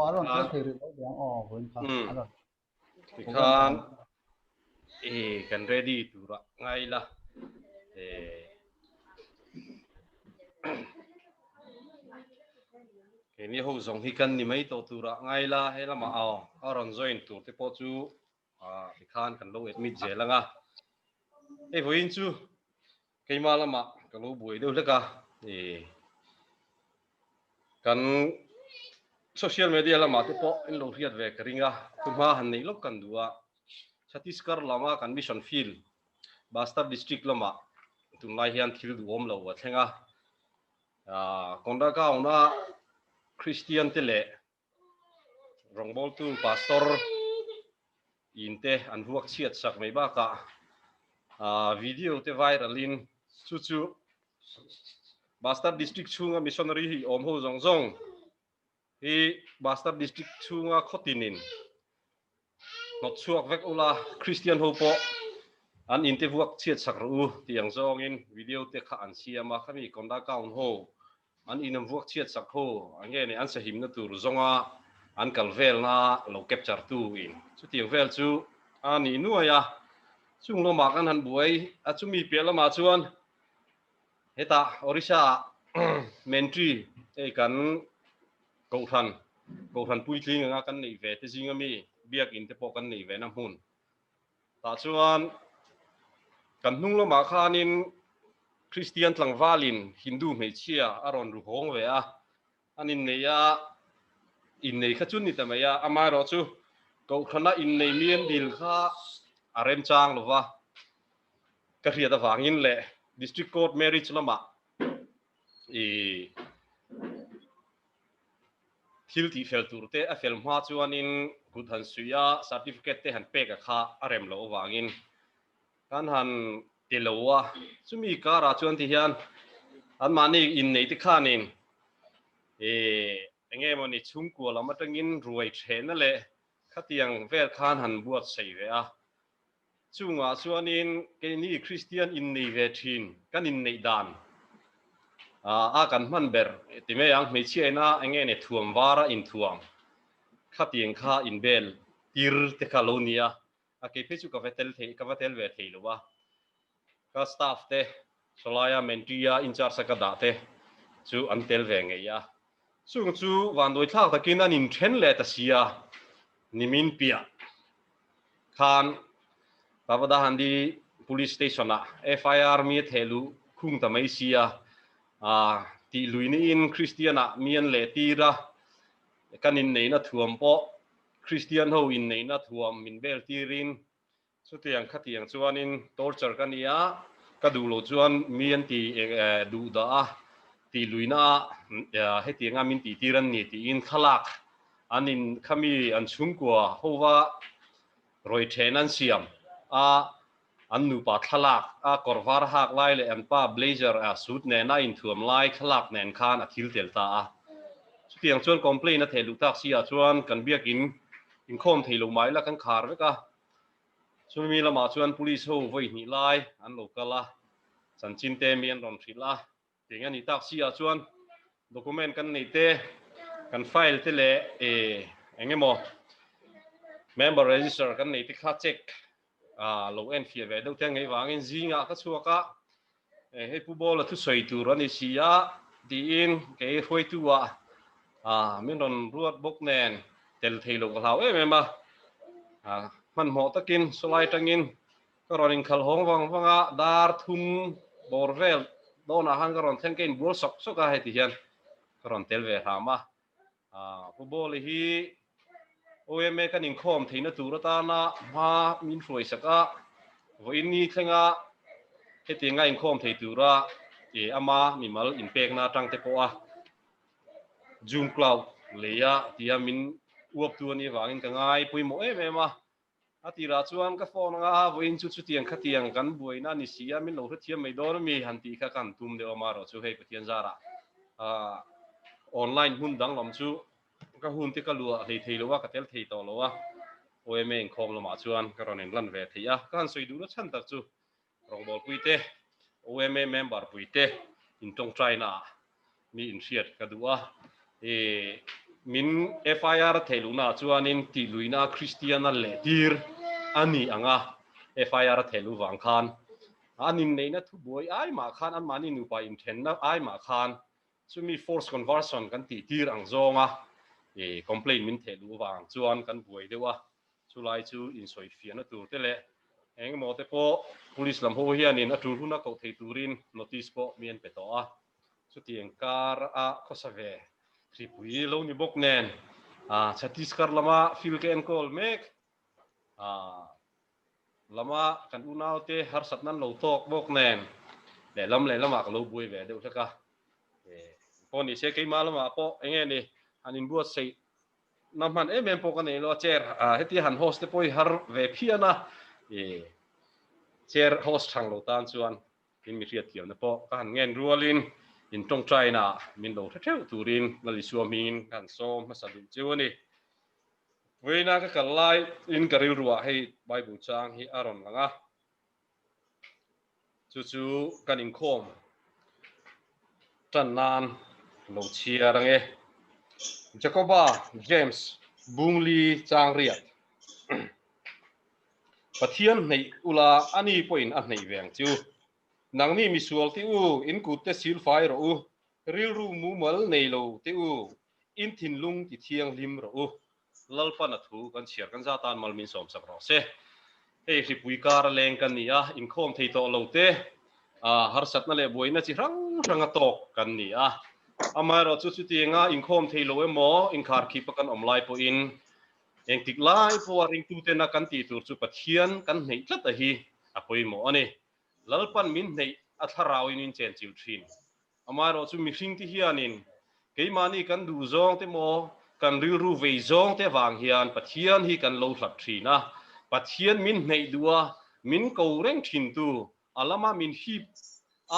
aron tel thei ri lo yang voin kha aron kan kan ready tu ra ngai la ni ho zong hi kan ni mai to tu ra ngai la he la ma aron join tu te po chu khan kan lo admit je la nga voin chu keima lama kan lo buai deuh leka kan social media lama te po in lo riat ve karinga kuma han nei lok kan dua Chhattisgarh lama kan mission field Bastar district lama tunai hian thil duom lo wa thenga konda ka ona Christian tele rongbol tu pastor inte an huak chiat sak mai ba ka video te viral in chu Bastar district chunga missionary hi om ho zong zong hi Bastar district chunga khotinin not chuak vek ula Christian ho po an inte huak chiat sak ru tiang zong in video te kha an siama khami konda kaun ho an inam huak chiat sak ho ange ne an sa him na tur zonga an kalvel na lo capture tu in chu tiang vel chu ani nuaya chung lo mak an han buai a chu mi pe lama chuan heta orisha mentry e kan ko than pui tling nga kan nei ve te jinga mi biak in te po kan nei ve na hun ta chuan kan hnung lo ma khanin Christian tlangwalin Hindu mei chia aron ru hong ve a anin neya in nei khachun ni tamaya ama ro chu ko khana in nei mien dil kha arem chang lova ka ria da wangin le district court marriage lama thil ti fel turte a fel ma chuanin kut han suya certificate te han pe ka kha arem lo wangin kan han telowa chumi kara chuan ti hian an mani in nei te khanin enge moni chungko lama tangin ruai thena le khatiang vel khan han buat sei ve a chunga chuanin ke ni Christian in nei ve thin kan in nei dan kan man ber ti me yang me chiena enge ne thuam wara in thuam khatiang kha in bel tir te kalonia ke pe chu ka vetel ve thei lo wa ka staff te solaya mentria in charge ka da te chu an tel ve nge ya chung chu wan doi thak takin an in then le ta sia nimin pia khan babada handi police station a FIR mi thelu khung ta mai sia ti luini in Christiana mian le tira kanin nei na thuam po Christian ho in nei na thuam min bel tirin sutiang khatiang chuanin torture kania kadulo chuan mian ti du da ti luina hetinga min ti tiran ni ti in khalak anin khami an chungkwa howa roi thenan siam an nu pa thalak korvar hak lai le an pa blazer suit ne na in thuam lai khalak nen khan a thil tel ta tiang chuan complain a thelu tak sia chuan kan biakin in khom theilu mai la kan khar veka chumi lama chuan police ho voi ni lai an lokala chanchin te mian ron thila tinga ni tak sia chuan document kan nei te kan file te le engemo member register kan nei te kha check lo en fia ve do teng ei wangin zinga ka chuaka he pu bol thu soi tu ran ni sia di in ke hoi tu wa min ron ruat bok nen tel theilo ka hlaw em man mo takin solai tangin ka ronin khal hong wanga dar thum borvel dona han ka ron thenkein bol sok soka he ti hian ka ron tel ve hama pu bol hi OMA kan Inkhawm theina turata na ma min hroi saka voin ni thenga hetinga Inkhawm thei tura ama mimal inpek na tang te po Zoom cloud leya tia min uap tu ni wangin ka ngai puimo ema atira chuan ka phone nga voin chu tiang khatiang kan buina ni sia min lo thiam mai dor mi hanti kha kan tum de ma ro chu hei pathian zara online hun dang lom chu ka hun te ka lua thei thei lowa ka tel thei to lowa OMA Inkhawm lo ma chuan ka ron en lan ve theia kan soi du na chan tak chu rong bol puite OMA member puite in tong china mi in riat ka duwa min FIR theluna chuanin ti luina Christiana le tir ani anga FIR thelu wang khan anin neina thu boy ai ma khan an mani nu pa in then na ai ma khan chumi force conversion kan ti tir ang zonga complain min thelu wang chuan kan buai dewa chulai chu in soi fiana tur te le eng mo te po police lam ho hianin a tur huna ko thei turin notice po mien pe to a chu tieng kar a khosave tripui lo ni bok nen chhattisgarh lama fil ke en kol mek lama kan unau te har sat nan lo tok bok nen le lama ka lo bui ve deuh thaka poni se ke ma lama po enge ni anin buat sei namhan em po kan lo chair heti han host te poi har ve phiana chair host thang lo tan chuan in mi riat kiam na po kan ngen rualin in tong china min lo theu turin lali suamin kan som masadu chewani weina ka kalai in karil ruwa hei bible chang hi aron langa chu kan Inkhawm tan nan lo chia range Jacoba James Bungli chang riat pathian nei ula ani point a nei veng chu nang ni mi sual ti u in kut te sil fai ro u ril ru mu mal nei lo ti u in thin lung ti thiang lim ro u lalpa na thu kan chiar kan za tan mal min som sak ro se ei ri pui kar leng kan ni a Inkhawm thei to lo te har sat na le boina chi rang ranga tok kan ni a ama ro chu ti nga Inkhawm thei lo emo in khar khi pa kan omlai po in eng tik lai po ring tu te na kan ti tur chu pathian kan nei tlat a hi a poi mo ani lalpan min nei a tharau in chen chil thin ama ro chu mi hring ti hianin keimani kan du zong te mo kan ril ru vei zong te wang hian pathian hi kan lo thlat thina pathian min nei dua min ko reng thin tu alama min hi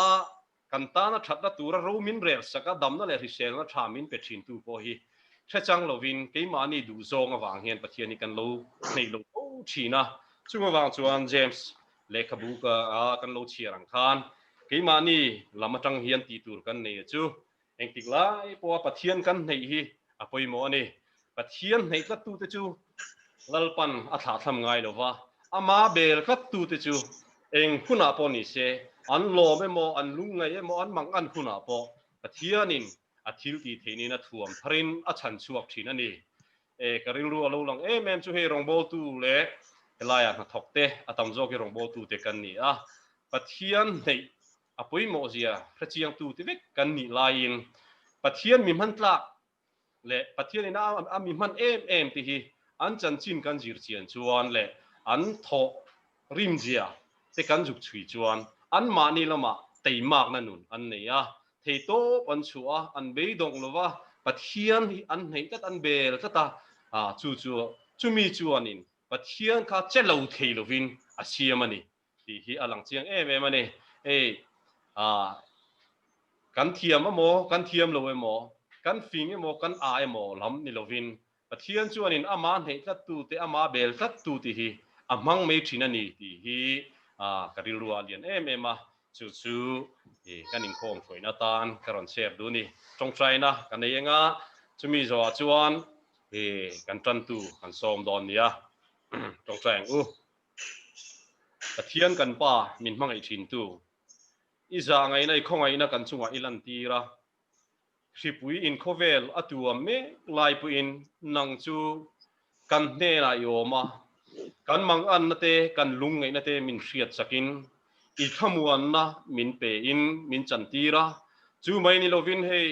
a kan ta na that na tura ro min rel saka dam na le ri sel na tha min pe thin tu po hi thachang lovin keimani du zong awang hian pathian ni kan lo nei lo o thina chunga wang chuan James lekhabu ka kan lo chiarang khan keimani lamatang hian ti tur kan nei chu engtik lai po pathian kan nei hi apoi mo ani pathian nei ka tu te chu lalpan a tha tham ngai lova ama bel ka tu te chu eng khuna po ni se an lo me mo an lung ngai mo an mang an khuna po pathianin a thil ti theini na thuam tharin a chan chuak thin ani karil ru alo lang em chu he rong bol tu le helaya na thokte atam zo ki rong bol tu te kan ni a pathian nei apoi mo zia prachiang tu te vek kan ni lain pathian mi man tla le pathian ina a mi man em ti hi an chan chin kan jir chian chuan le an tho rim zia te kan juk chui chuan an mani lama teimak na nun an nei a thei to an chua an be dong lova pathian hi an nei kat an bel kata chumi chuanin pathian kha chelo thei lovin a siamani ti hi alang chiang em ani kan thiam amo kan thiam lo emo kan fing emo kan a emo lam ni lovin pathian chuanin ama nei tlat tu te ama bel tlat tu ti hi amang me thina ni ti hi karil ruwa lian em a chu kan Inkhawm thoina tan karon share du ni tong china kan nei nga chumi zo chuan kan tan tu kan som don nia tong chang pathian kan pa min hmang ai thin tu iza ngai nei khongai na kan chunga ilan tira hripui in khovel atuam me lai pu in nang chu kan hne la yoma kan mang an na te kan lung ngai na te min hriat sakin I khamuan na min pe in min chan tira chu mai ni lovin hei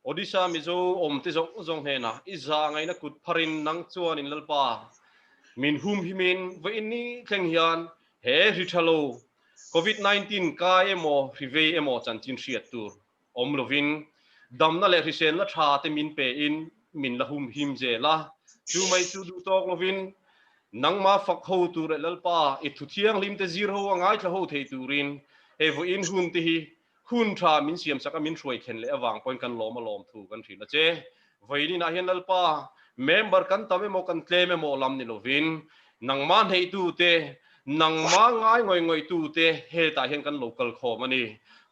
Odisha Mizo om te zong he na iza ngai na kut pharin nang chuan in lalpa min hum himin ve in ni thleng hian he ri thalo COVID-19 ka emo rive emo chan chin hriat tur om lovin dam na le risen la tha te min pe in min la hum him je la chu mai chu du tok lovin nang ma fak ho tu re lalpa I thu thiang lim te zir ho angai thla ho thei turin he vo in hun ti hi hun tha min siam saka min hroi khen le awang point kan lom thu kan thila che voini na hian lalpa member kan tame mo kan tleme mo lam ni lovin nang ma nei tu te nang ma ngai ngoi tu te he ta hian kan local khom ani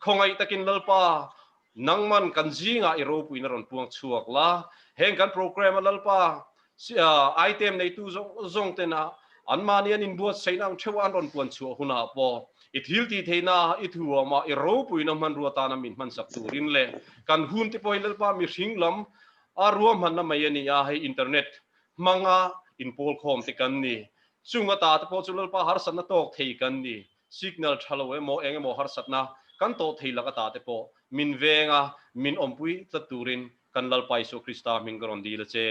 khongai takin lalpa nangman kan zinga iro puina ron puang chuak la heng kan program alalpa item nei tu zong tena anmanian in buat sainang chewan ron puan chu huna po ithil ti theina ithuwa ma iro puina man ruata na min man sak turin le kan hun ti poilal pa mi hringlam aruam han na mayani a hai internet manga in pol khom te kan ni chunga ta te po chulal pa har san na tok thei kan ni signal thalo mo enge mo har sat na kan to thei la ka ta te po min venga min ompui tlaturin kan lal pai so krista min gron di le che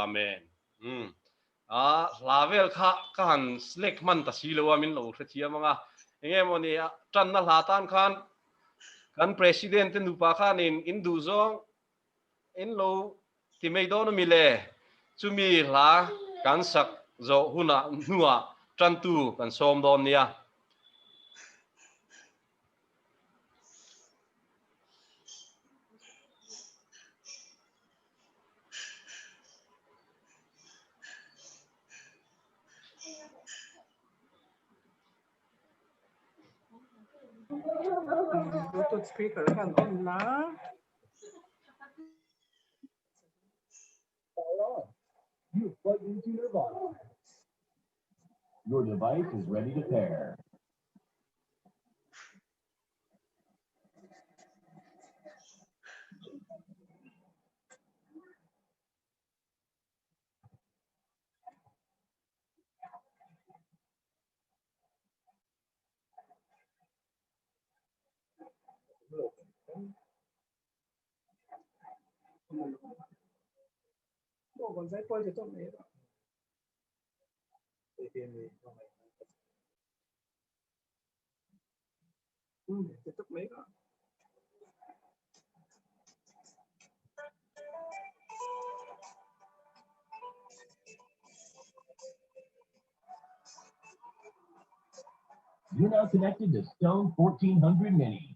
amen lavel kha kan slek man ta silowa min lo thia manga enge mo ni tan na la tan khan kan president nu pa khan in du zong in lo ti mei don mi le chumi la kan sak zo huna nuwa tran tu kan som don nia Bluetooth speaker kan on na. You plug into your box. Your device is ready to pair. Còn dây quay thì tốt đấy. Thì tốt mấy đó. You're now connected to Stone 1400 Mini.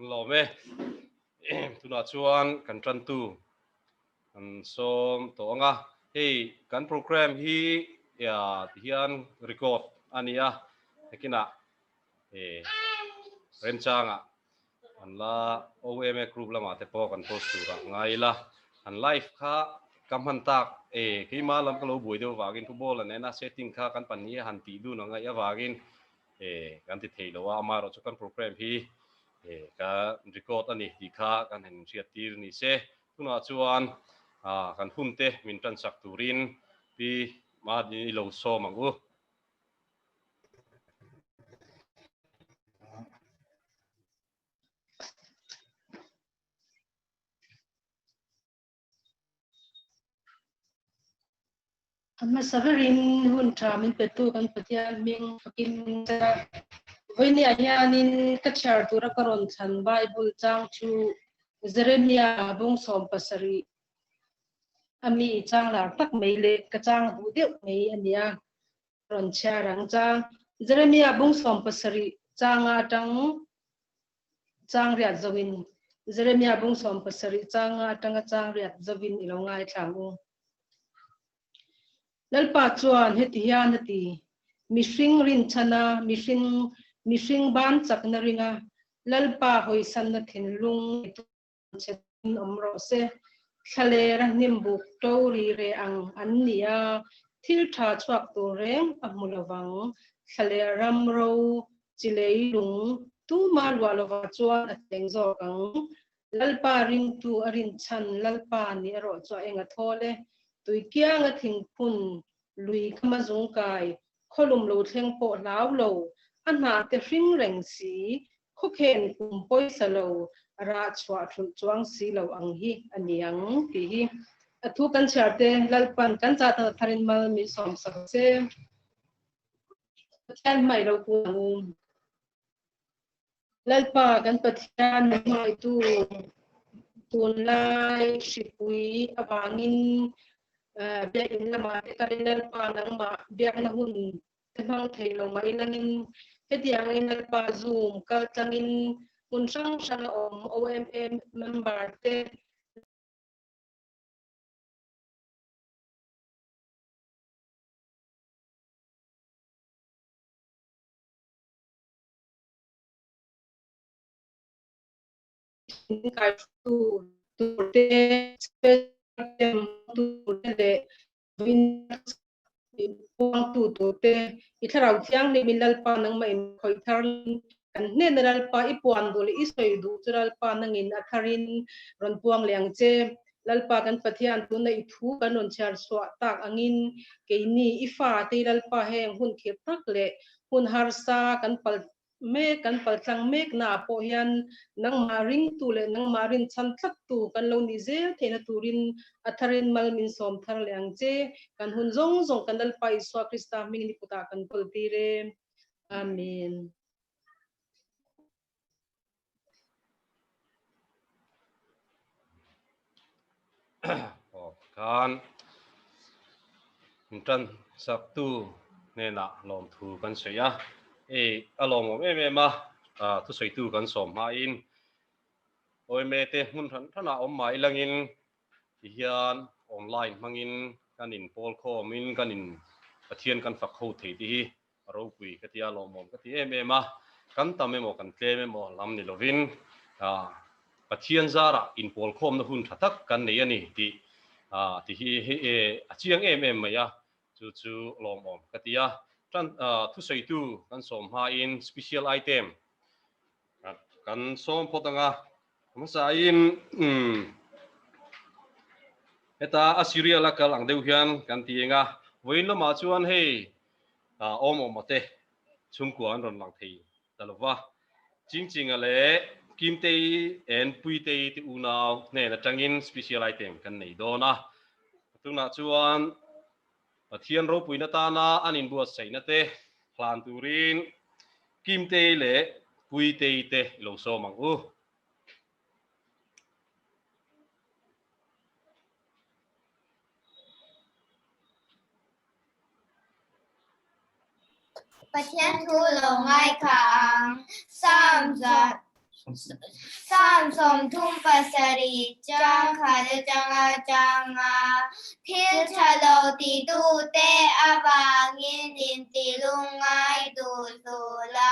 lo me tu na chuan kan tran tu kan som to nga hey kan program hi ya hian record ania hekina rem changa an la OMA group lama te po kan post tura ngai la an live kha kam han tak khi ma lam ka lo bui do wagin football an na setting kha kan pan hi han ti du no ngai awagin kan ti thei lo wa ma ro chu kan program hi ka record ani ti kha kan hen riat tir ni se tuna chuan kan hum te min tan sak turin pi ma ni lo so mangu amma sabarin hun tra min petu kan patia ming fakin sa voini ahianin ka char tura karon chan bible chang chu Jeremiah bung som pasari ami chang la tak meile ka chang bu deu mei ania ron cha rang chang Jeremiah bung som pasari changa chang riat zawin Jeremiah bung som pasari changa chang riat zawin ilongai thangu lalpa chuan heti hian heti mihring rin chana mihring ban chakna ringa lalpa hoisan na thinlung chen omro se thalera nimbuk tori re ang annia thil tha chuak tu reng amulawang thaleram ro chileilung tu malwalwa chuan ateng zo kang lalpa ring tu arin chan lalpa ni ro cho enga thole tui kianga thingpun lui kama zungkai kholum lo thleng po law lo anha te hring reng si khokhen kumpoi salo ra chwa thul chuang si lo ang hi aniang ti hi athu kan charte lalpan kan cha ta tharin mal mi som sak se chan mai lo ku lalpa kan pathian mai tu tun lai shipui awangin biak in lama te karinal pa nang ma biak na hun tenang thelo ma ilangin hetiang inal pa zoom kal tangin hun sang sang OMA member te kai tu te tu te win puang tu te itharau chiang ni milal pa nang mai khoi thar kan ne naral pa ipuan dol isoi du chural pa nangin atharin ron puang liang che lalpa kan pathian tu nei thu kan on char swa tak angin keini ifa te lalpa heng hun khep tak le hun harsa kan pal me kan pal tlang mek na po hian nang maring tu le nang marin chan thak tu kan lo ni zel thena turin atharin mal min som thar liang che kan hun zong zong kan lalpa iswa krista ming ni puta kan pol tire amen kan tan sak tu ne na lom thu kan seya alom ma tu sei tu kan som ma in oi me te mun thana om mai langin hian online mangin kanin pol kho min kanin pathian kan fak ho thei ti ro pui ka tia lom ka ti ma kan ta me mo kan tle me mo lam ni lovin pathian zara in pol khom na hun thatak kan nei ani ti ti hi achiang maya chu lom om ka tia tran thu sei tu kan som ha in special item kan som photanga masa in eta Assyria la kal ang deuh hian kan tienga voin lama chuan hei om te chungkuan ron lang thei talwa ching ale kimte en puite ti unaw ne na tangin special item kan nei dona tuna chuan pathian ro puina ta na anin buat saina te plan turin kimte le puite te lo so mang Pathian thu lo ngai khang sam som thum pasari chang khale changa changa thil chalo ti tu te awangin in ti lungai tu sula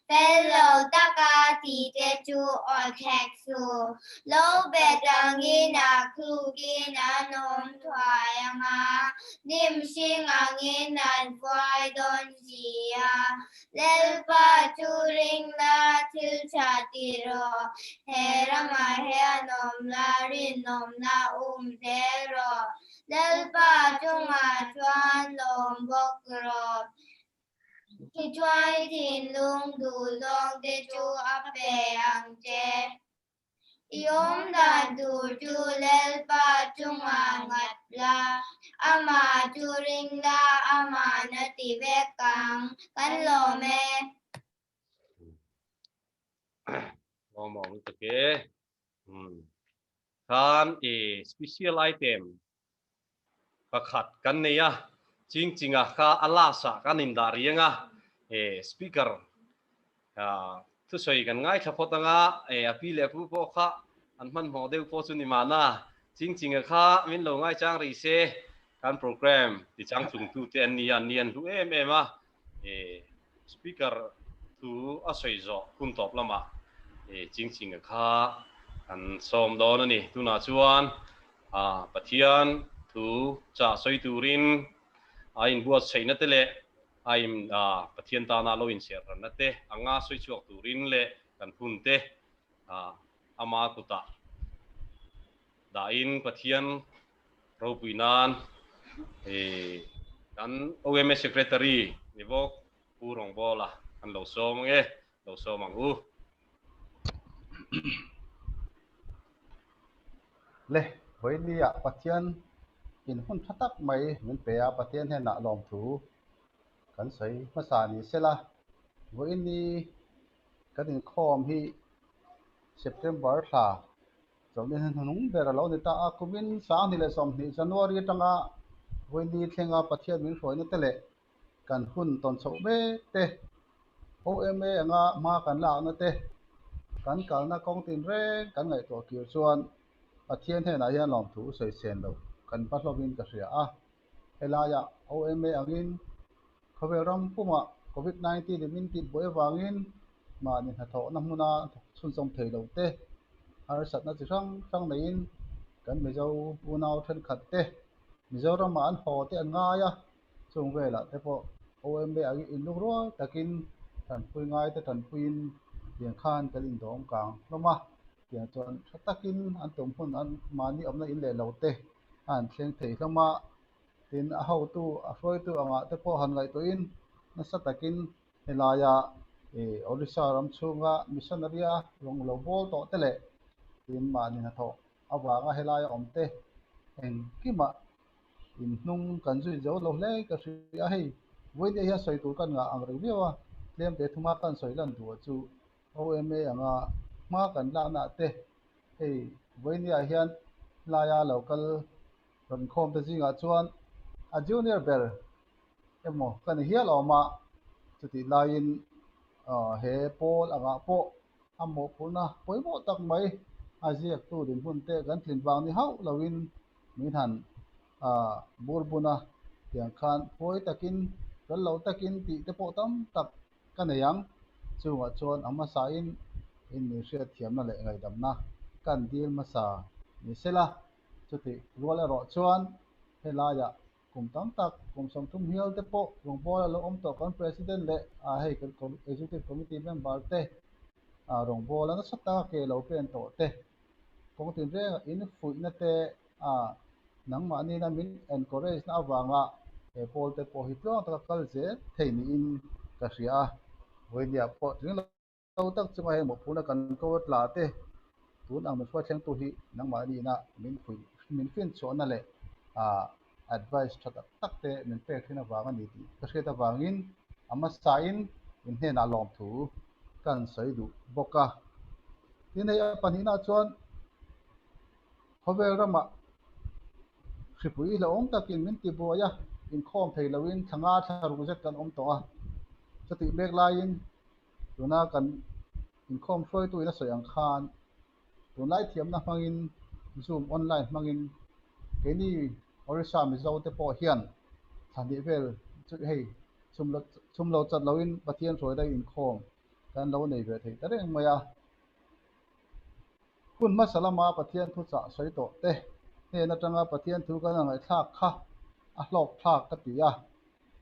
fellow taka ti te chu or thak su lo betangina klugina nom thwayanga nim singangin nan fwai don sia lelpa churing la til chatiro herama he nom la rin nom na tero lelpa chunga chuan lom bokro khi chuai thin lung du long te chu ape ang che yom da du chu lelpa chunga ngat la ama chu ring la ama na ti vekang kan lo me mong take kan special item pakhat kan neya ching kha alasa kan inda rianga speaker Thusawi kan ngai thapotanga apile pu po kha anman model po chu ni mana ching kha min lo ngai chang ri se kan program ti chang chung tu te nian lu ma speaker tu asoi zo kun top lama ching kha an som do na ni tu na chuan pathian tu cha soi turin in buat sei na te le im pathian ta na lo in ser na te anga soi chuak turin le kan hun te ama kuta da in pathian ro puinan kan OMA secretary ni bok purong bola kan lo som nge lo som ang le với đi ạ pathian in hun thatak mai min pe a pathian he na lom thu kan sei masa ni sela với ni kan in khom hi September tha trong nên nung bera lo ni ta a kumin sang ni le som ni January tanga với ni thenga pathian min roi na tele kan hun ton chau be te OMA anga ma kan la na te kan kal na kong tin re kan ngai to kiu chuan pathian he na hian lom thu sei sen lo kan patlovin ka ria a helaya OMA angin khoveram puma COVID-19 de min ti boi wangin ma ni ha tho na huna chun som thei lo te ar sat na chi sang nein kan mizo unau then khat te mizoram ma an ho te an nga ya chung vela te po OMA agi in lu ro takin tan pui ngai te tan puin lian khan kan in dom kang loma tiang chuan takin an tum hun an mani omna in le lo te an thleng thei hlama tin a ho tu a hroi tu anga te po han ngai to in na sa takin helaya Odisha ram chunga missionaria long lo bol to tele tin ma ni na tho awanga helaya omte en kima in nung kan zui zo lo le ka ri a hei voi de ya soi tu kan nga ang ri biwa lem te thuma kan soi lan du chu OMA anga ma kan la na te hei voi ni a hian laya local ron khom te jinga chuan a junior bel emo kan hial oma chuti lain he pol anga po amo puna poimo tak mai aziak tu din hun te kan thlin wang ni hau lawin min han burbuna tiang khan poi takin kan lo takin ti te po tam tak kan yang chunga chuan ama sa in ni hria thiam na le ngai dam na kan dil ma sa ni sela chuti rual ro chuan helaya kum tam tak kum som thum hial te po rong bola lo om to kan president le hei kan executive committee member te rong bola na sata ke lo pen to te kong tin re in fui na te nang ma ni na min encourage na awanga pol te po hi tlo ta kal je thei ni in ka ria voi dia po ring lo tak chunga he mo puna kan ko tla te tun ang me theng tu hi nang ma ni na min fui min fin cho na le advice thata takte min pe thina wanga ni ti ka hre ta wangin ama sain in he na lom thu kan sai du boka tin ei panina chuan khovel rama sipui la om takin min ti boya in khom thei lawin thanga tharu zet kan om to a chati bek lain tuna kan in khom hroi tu ina soyang khan tunai thiam na mangin zoom online mangin keni Orissa Mizo te po hian thani vel chu hei chumlo chat lawin pathian roi dai in khom kan lo nei ve thei tareng maya kun masalama pathian thu cha soi to te he na tanga pathian thu kan ngai thak kha a hlok thak ka tia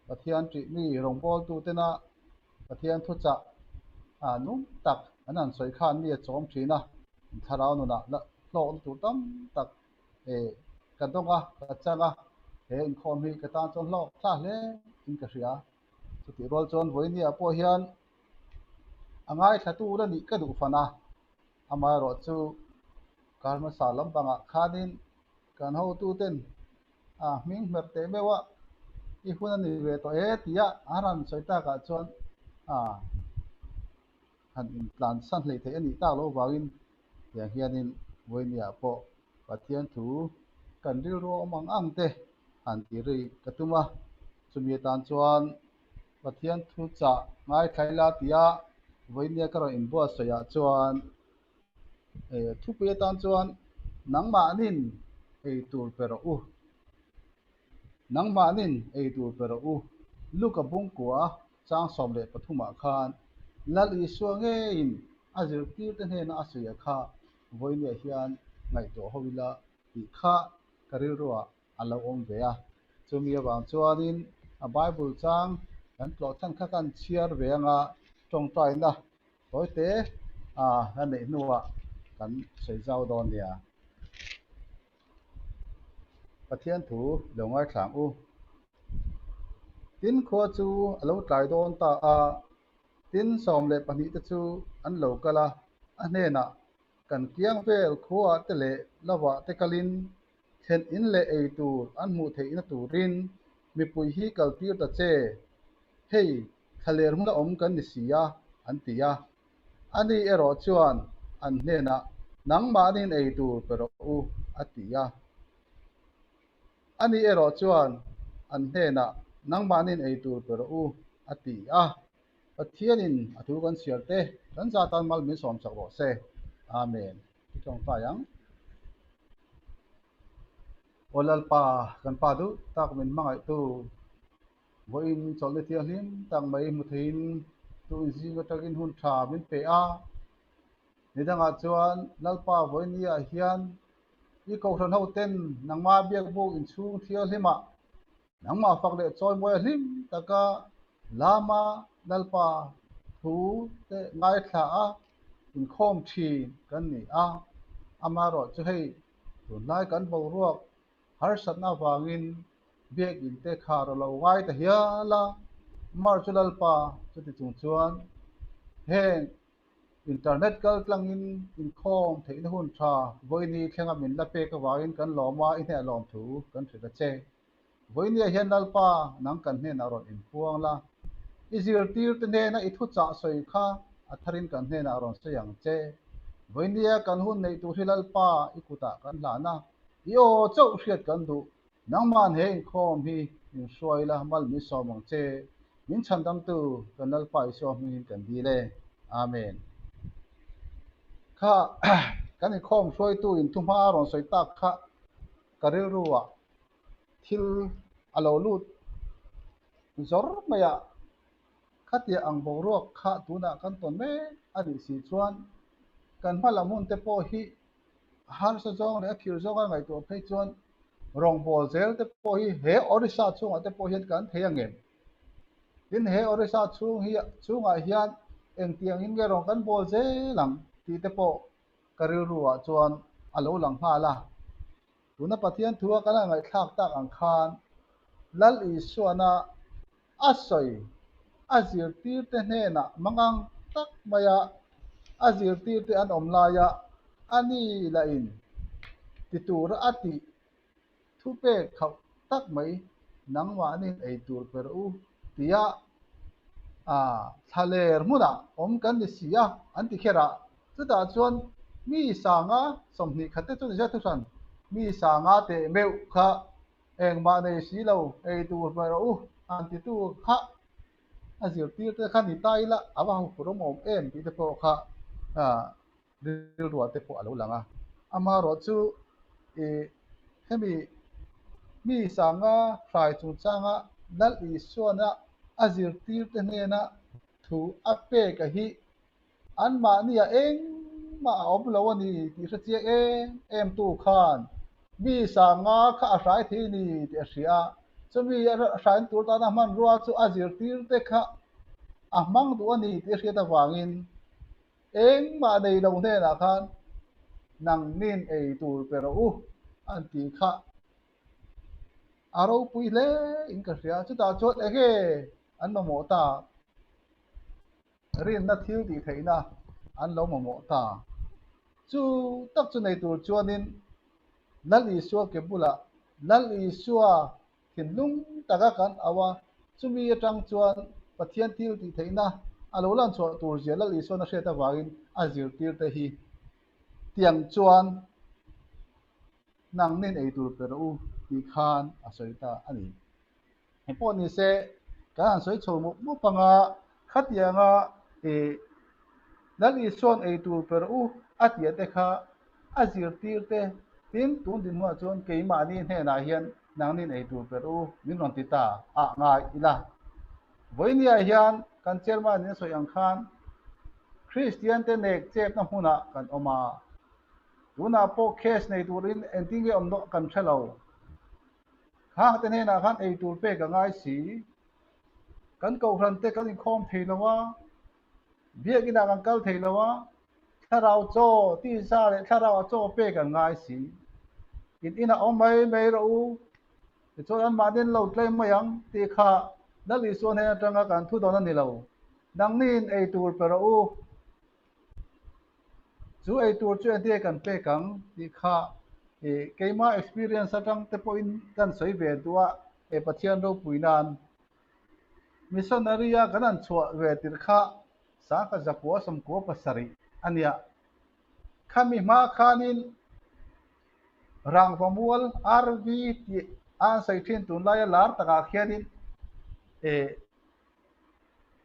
pathian tri mi rong bol tu te na pathian thu cha nung tak anan soi khan mi chom thina tharau nu na lo tu tam tak e ka donga ka changa he in khom hi ka tan chon lo thla le in ka ria chu ti rol chon voi ni a po hian angai thatu ra ni ka du fana ama ro chu karma salam banga khanin kan ho tu ten ming mer te mewa i huna ni ve to e tia aran soita ka chon han in plan san hlei the ani ta lo wangin ya hianin voinia po pathian thu kan ril ro mang ang te han ti ri katuma chumi tan chuan pathian thu cha ngai thaila tia voinia ka ro in bo soya chuan thu pe tan chuan nangma nin ei tur pero u nangma nin ei tur pero u luka bung kwa chang som le pathuma khan lal i suange in azir tir te hne na asuya kha voinia hian ngai to hovila ti kha karil ruwa alo om ve a chumi awang chuanin a bible chang kan tlo than kha kan chiar ve anga tong tai na toite han nei nuwa kan sei zau don nia pathian thu longai thlang u tin kho chu alo tlai don ta tin som le pani te chu an lo kala a hne na kan kiang vel khuwa te le lawa te kalin then in le ei tur an mu thei na turin mi pui hi kal tir ta che hei thaler hung om kan ni sia an tia ani ero chuan an hne na nangma nin ei tur pero u atia ani ero chuan an hne na nangma nin ei tur pero u atia pathianin athu kan siarte kan zatan mal min som chak ro se amen tong pa yang olal pa kan pa du tak min mangai tu voin chol le lim tang mai mu thein tu ji ga takin hun tha min pe a nidanga chuan lalpa voinia hian i ko thon ho ten nangma biak bu in chung thial hima nangma fak le choi moi hlim taka lama lalpa thu te ngai thla a in khom thi kan ni a amaro chu hei tu lai kan bo ruak har sat na wangin biak in te khar lo ngai ta hiala mar chu lalpa chu ti chung chuan heng internet kal tlangin in khom theina hun tha voini thlenga min la pe ka wangin kan lawma i hne lawm thu kan thita che voini hian lalpa nang kan hne na ron in puang la izir tir te hne na i thu cha soi kha atharin kan hne na ron sayang che voini kan hun nei tu hilalpa i kuta kan la na i o chau hriat kan du nangman he in khom hi in suai la mal mi somang che min chandam tu kan lalpa i so mi kan di le amen kha kan in khom suai tu in thuma ron soi tak kha karil ruwa thil alo lut zor maya khatia ang bo ruak kha tuna kan ton me ani si chuan kan hmalamun te po hi har sa zong le akhir zong ngai to phei chuan rong bol zel te po hi he orisa chunga te po hian kan theyangem tin he orisa chung hi chunga hian eng tiang in ge rong kan bol zelang ti te po karil ruwa chuan alo lang ha la tuna pathian thua kana ngai thak tak ang khan lal i suana asoi azir tir te hne na mangang tak maya azir tir te an om la ya ani la in ti tur ati thu pe khau tak mai nangwa nin ei tur per u tia thaler muna om kan ni sia an ti khera chuta chuan mi sanga somni khate chu ja thu san mi sanga te meu kha engma nei si lo ei tur per u an ti tu kha azir tir te khan ni tai la awa hu purom om em ti te po kha ril ruwa te po alo langa ama ro chu e hemi mi sanga frai chung changa dal i suana azir tir te hne na thu ape ka hi อันมาเนี่ยเองมาอมแล้ววันนี้ที่เสียเองเอ็มตู้ขานมีสางาข้าสายที่นี่ที่เสียจะมีสายตัวตาน้ำมันรัวจะอาจิรตีร์เด็กข้าอ่ะมังตัวนี้ที่เสียตะวางินเองมาในดงเท่นะครับนังนินไอตูเปรอูอันที่ข้าอารมณ์ปุยเล่อินกระเสียจุดตาจดเอเกอันมาโมตาเรียนนัดทิวตีไทยนะอันเรามาโมตาจูตักจุในตัวจวนนินลัลอีสัวเก็บบุละลัลอีสัวหินลุงตะกะกันเอาว่าจุมีจังจวนปะเทียนทิวตีไทยนะอาลูลันชัวตัวเจลัลอีสัวนักเรียนตะวากินอาจิรตีร์เตฮีเตียงจวนนังนินไอตูเปรอูตีขานอาศัยตาอันนี้เห็นพวกนี้เสการสวยโฉมมุปังอาขัดยังอาลัลอีสัวไอตูเปรอูอัดเยเตค่ะอาจิรตีร์เตทีมตุนดินมัวจวนเกี่ยมานี่เห็นนาเฮียนนางนี่ไอตูเปรูมินนติตาง่ายอีละวันนี้เฮียนกันเชื่อมานี่สวยอังคารคริสเตียนเตเนกเจ็บน้ำหุนะกันออกมาดูน่าโปเคสในตัวรินเอ็นติ้งเอมโนกันเชลล์ข้างเตเนนะขันไอตูเป้กันง่ายสีกันเกาครันเตกันอินคอมเทลวะเบียกินากันเกาเทลวะถ้าเราโจที่ซาเลยถ้าเราโจเป้กันง่ายสิอินเอาไม่รู้โจอันมาเดินเราเตยไม่ยังตีข้าดัลลิส่วนให้จังกันทุกตอนนั้นนี่เราดังนี้ไอตัวเปรูจูไอตัวจูอันที่กันเป้กันตีข้าเกี่ยมา experience จังแต่พออินกันสวยเวตัวปัจจัยเราปุยนานมิชชันนารีกันนั่นชัวเวติร์ข้าสังกัดจักรวาลสมควรภาษารีอันเนี้ยข้ามีมาขานินรังฟมัวลอาร์วีที่อันใส่ทิ้งตุนลายลาร์ตะกาเขียนิน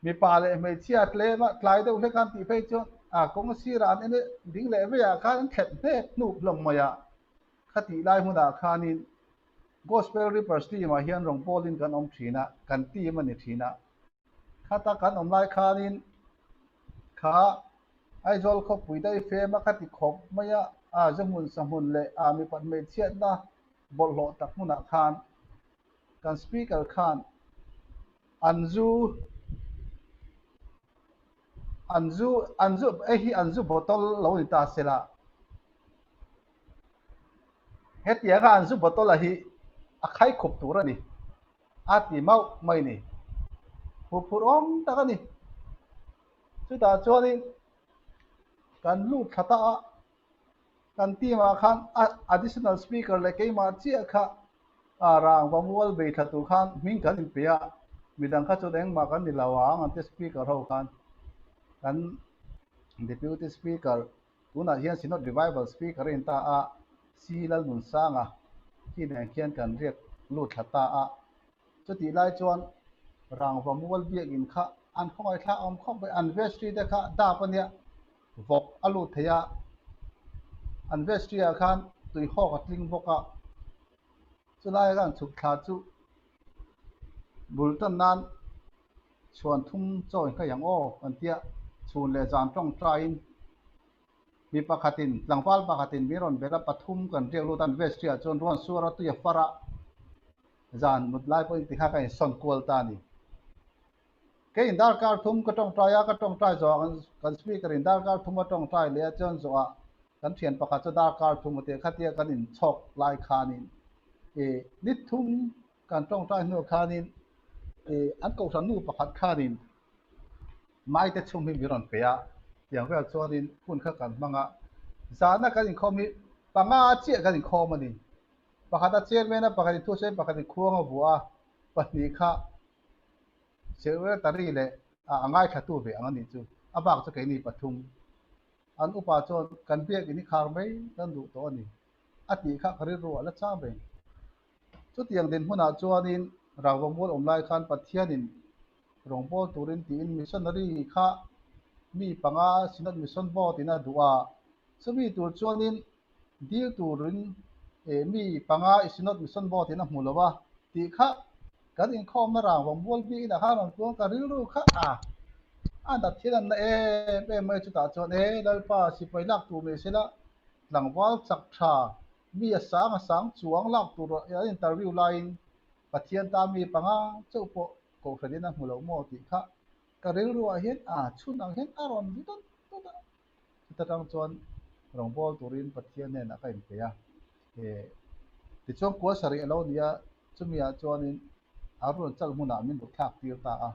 มีปาเลไม่เชียร์เลยมาคลายเดือดกันที่ไปจนกงสีร้านนี้ดิ้งเลยไม่อยากขานินเข็มเน่นุบลงมาอะขัดที่ลายหุ่นขานิน gospel reapers ที่มาเฮียนรองโพลินกันอมทีนะกันที่มันนี่ทีนะขัดตากันอมลายขานินขาไอ้จอลเขาปุยได้เฟมาขัดที่ขบไม่อะจมุนสมุนเลยมีปัจเมเชียดนะบอลโลตักมุนักขานกันสปีกเกอร์ขานอันจูไอ้ที่อันจูบอตลเราอิตาเสละเฮ็ดยังอันจูบอตลละฮีใครขบตัวนี่ที่เมาไม่นี่ผู้ร้องตะกันนี่สุดท้ายจวนนี่กันลูกขัตากันที่มาขันadditional speaker เลยกี่มาเจ้าข้ารางวัมวลเบทัตุขันมิ่งกันอินเปียมีดังข้าจุดเองมากันดิลาวางอันที่ speaker เขาขันกัน deputy speaker ตัวนั้นเฮียนสินอด revival speaker อินตาซีลัลมุนซังที่เนี่ยเขียนกันเรียกลูกขัตาจุดที่ไล่จวนรางวัมวลเบียกินข้าอันเข้าไปข้าเข้าไปอันเวสตรีเด็กข้าดาปเนี่ยวกอลูเทียอันเวสตรีอาคารตุยหอกลิงบกสุดท้ายกันสุดท้ายจุบุลตันนั้นชวนทุ่มโจ้ก็ยังอันเดียชวนเลจานจ้องใจมีปากตินหลังฟ้าปากตินมีรอนเบลปฐุมกันเรียกลูตันเวสตรีจนรวนสุรตุยฟาระจานมุดไล่พออินทิฮากันส่งกวลตานีเกี่ยนดาร์การทุ่มก็ต้องใจก็ต้องใจจอกันสปีกเกอร์อินดาร์การทุ่มก็ต้องใจเลี้ยจนจอกันเทียนประกาศดาร์การทุ่มเตะขัดเตียกันอินชกไล่ขานินนิดทุ่มกันต้องใจนัวขานินอันก็สันนูประกาศขานินไม่แต่ชุ่มมีรอนเปียอย่างเวลาจอนินคุณข้ากันมังอ่ะจานนักกันอินคอมีปังอาเจียกันอินคอมันนี่ประกาศเจียเมนะประกาศทุ่งเส้นประกาศควงหัวปัจจุบันเชื่อว่าตารีเลยง่ายขัดตัวเบียงอันนี้จูอาบักจะเกิดนี่ปฐุมอันอุปาจนกันเบียกินขารไม่ตั้งดูตัวนี้อติข้าคริรัวและจ้าเบงจุดอย่างเด่นหัวหน้าจวนนินเราบำรุงไล่ขันปัทยานินรองโพตูรินตีนมิชชันนารีข้ามีปังอาสินัดมิชชันบอตินาดัวสมีตัวจวนนินดีตูรินมีปังอาสินัดมิชชันบอตินามูลวะตีข้ากันอินคอมนารางวัมวลบีนะฮะมันตัวการิรูข้า anh đặt thiên anh em mới chúng ta chọn lalpa si phải lạc tu me sẽ là lăng wal chak tha mi sáng chuang lạc tu rồi interview line và thiên ta mi panga châu po ko khadin na mulo mo ti kha ka rel ru a hian chun ang hian aron di ton ta tang chon rong bol turin pathian ne na ka in pe ya ti chong ko sari alo nia chumia chuanin arun chal huna min bu thak tir ta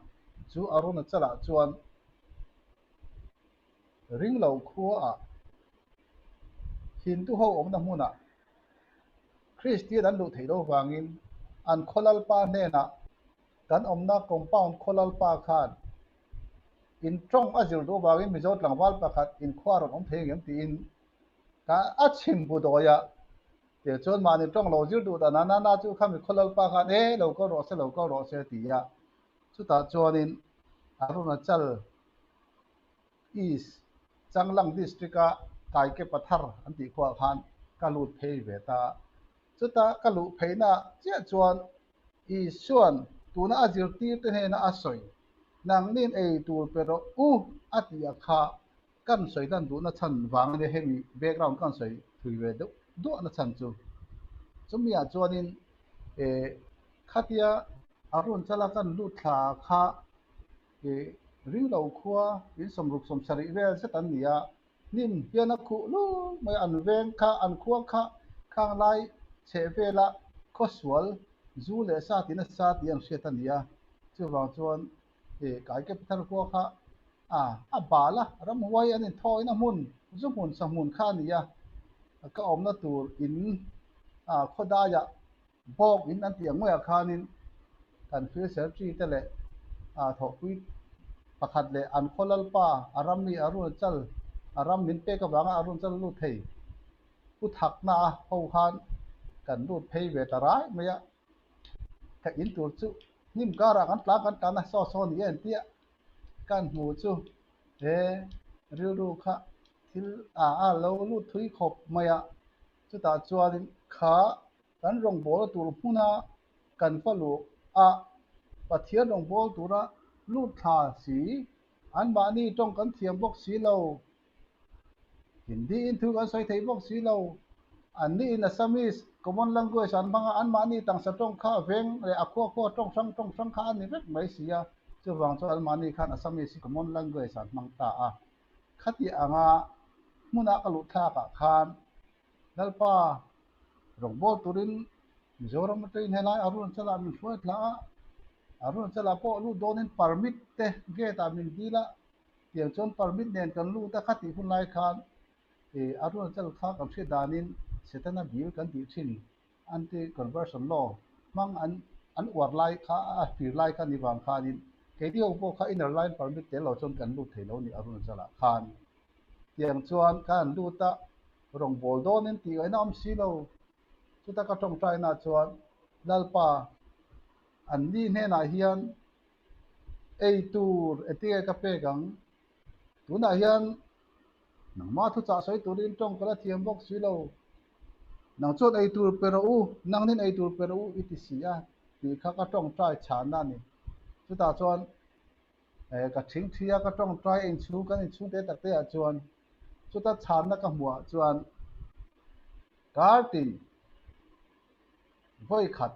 chu arun chala chuan ring lo khua hin tu ho om na huna christian an lu thei do wangin an kholal pa ne na kan omna compound kholal pa khan in trong azil do wangin mizot langwal pakhat in khwaron om thei ngem ti in ka achim bu do ya te chon mani trong lo zir du da na chu khami kholal pa khan lo ko ro se ti ya chu ta chuanin aruna chal east changlang district a kai ke pathar an ti khwa khan kalut phei ve ta chuta kalu pheina chia chuan I suan tuna azir tir te na asoi nang nin ei tur pero atia kha kan soi dan du na chan wang ne hemi background kan soi thui ve do na chan chu chumia chuanin khatia arun chala kan lu thla kha ring lo khua in somruk som sari vel satan nia nin piana khu lu mai an veng kha an khuwa kha khang lai che vela coswal zu le sa tina sa tiang shetan nia chu wang chuan kai ke thar ko kha a bala ram huai an in thoi na mun zu mun sa mun kha nia ka om na tur in khoda ya bok in an tiang ngoya khanin kan fil ser tri te le tho pui pakhat le an kholal pa aram mi arun chal aram min pe ka wanga arun chal lu thei pu thak na ho khan kan lut phei ve tarai maya ka in tur chu nim kara kan tla kan kana so ni en tia kan mu chu ru kha thil lo lu thui khop maya chu ta chuanin kha kan rong bol tur phuna kan falu pathian rong bol tura lu tha si an ba ni tong kan thiam bok si lo hindi in thu kan soi thei bok si lo an ni in assamese common language an banga an mani tang sa tong kha veng le akho tong sang kha ani rek mai sia chu wang chu an mani khan assamese common language an mang ta khati anga muna ka lu tha ka khan dalpa rong bol turin mizoram train helai arun chala min fuat la arun chala po lu donin permit te ge ta min dila tiang chon permit nen kan lu ta khati hun lai khan arun chal kha kam se danin setana bil kan ti thin anti conversion law mang an war lai kha fir lai kan ni wang khanin ke dio po kha inner line permit te lo chon kan lu thei lo ni arun chala khan tiang chuan kan lu ta rong bol donin ti ai nam si lo chu ta ka tong trai na chuan lalpa an ni hne na hian ei tur etia ka pe gang tuna hian nang ma thu cha soi turin tong kala thiam bok si lo nang chot ei tur pero nang nin ei tur pero etc ti kha ka tong trai chan na ni chu ta chuan ka thing thia ka tong trai in chu kan in chu te tak te a chuan chu ta chan na ka hmuah chuan kartin voi khat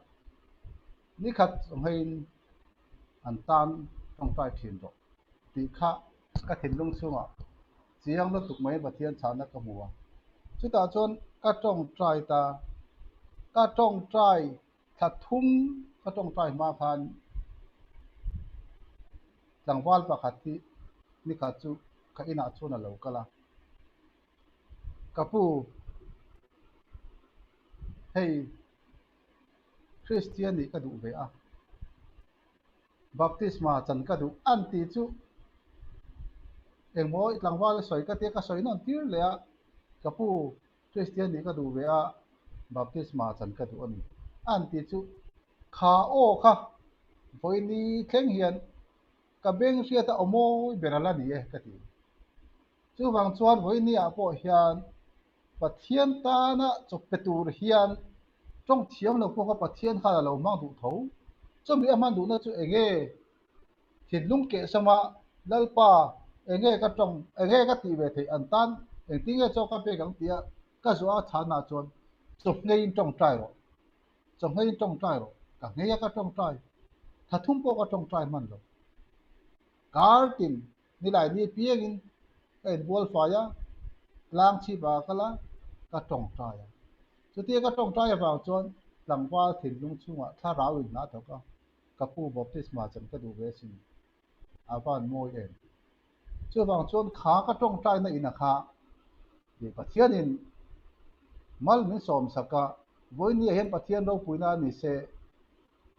ni khat nghein an tan tong trai thin ro ti kha ka thin lung sunga chiang lo tuk mai bathian chana ka hmuwa chu ta chuan ka tong trai thathum ka tong trai ma khan tlangwal pakhat hi ni kha chu ka ina chuna lo kala kapu hei christian ni ka du ve baptisma chan ka du an ti chu engmaw tlangwal soi ka te ka soi non tir le kapu christian ni ka du ve baptisma chan ka du ani an ti chu kha kha voini thleng hian ka beng ria ta omoi berala ni ka ti chu wang chuan voini po hian pathian ta na chok petur hian trong thiam lo po ka pathian kha lo mang du tho chomi aman du na chu enge thin lung ke sama lalpa enge ka tong enge ka ti ve thei an tan eng tinge cho ka pe kang tia ka zo a thana chon chok ngei in tong trai ro chok ngei in tong trai ro ka ngei ka tong trai thathum po ka tong trai man lo kartin ni lai ni pieng in en bol fa ya lang chi ba kala ka tong trai chu ti ka tong trai ba chon langwa thin lung chunga thla rau in na to ka pu baptisma chan ka du ve sin avan moi en chu bang chon kha ka tong trai na ina kha ni pathian in mal min som saka voi ni hen pathian ro puina ni se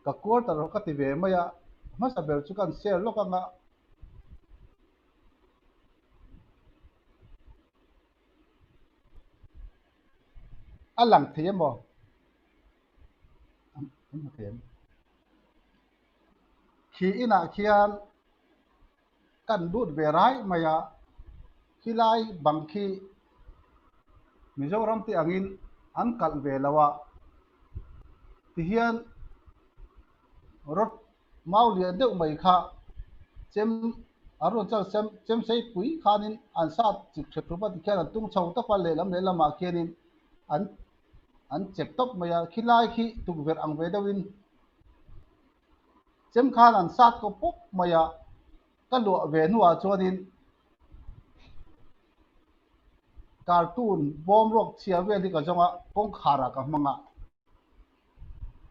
ka kor ta ro ka ti ve maya ma sa ber chu kan share lo ka nga alang thiam mo thiam khi ina khian kan lut ve rai maya khilai bang khi mizoram ti angin an kal ve lawa ti hian rot mau lian deuh mai kha chem arun chal chem sei pui khanin an sat chik thep rupa ti khian tung chho ta pa le lama khianin an chep top maya khilai khi tuk ver ang ve deuhin chem khan an sat ko pok maya ka lu ve nuwa chuanin cartoon bom rock chia ve di ka jonga kong khara ka manga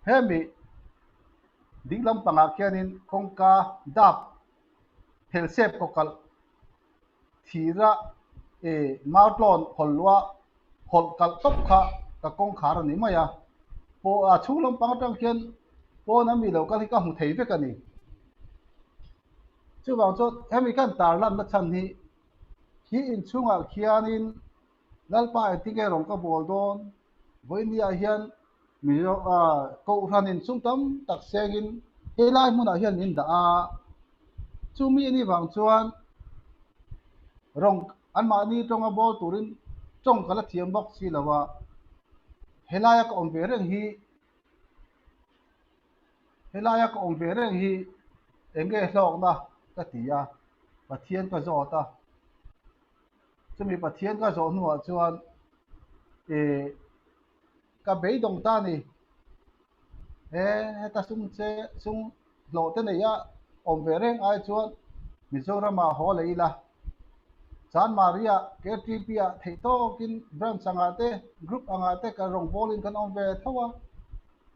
hemi dinglam panga khianin kongka dap thel sep ko kal thira e martlon holwa hol kal top kha ka kong khara ni maya po a chulom pang tang khian po na mi lo ka hi ka mu thei ve ka ni chu bang chot hemi kan tar lam na chan hi in chunga khianin lalpa tinge rong ka bol don voinia hian mi ko ranin sungtam tak sengin helai muna hian in da a chumi ni wang chuan rong an ma ni tonga bol turin tong kala thiam bok si lawa helaya ka ong vereng hi enge hlok na ka tia pathian ka zo ta chumi pathian ka zo nuwa chuan e ka bei dong ta ni ta sung lo te nei ya om vereng ai chuan mizorama ho leila chan maria ktp a thei to kin branch anga te group anga te ka rong bolin kan om ve thowa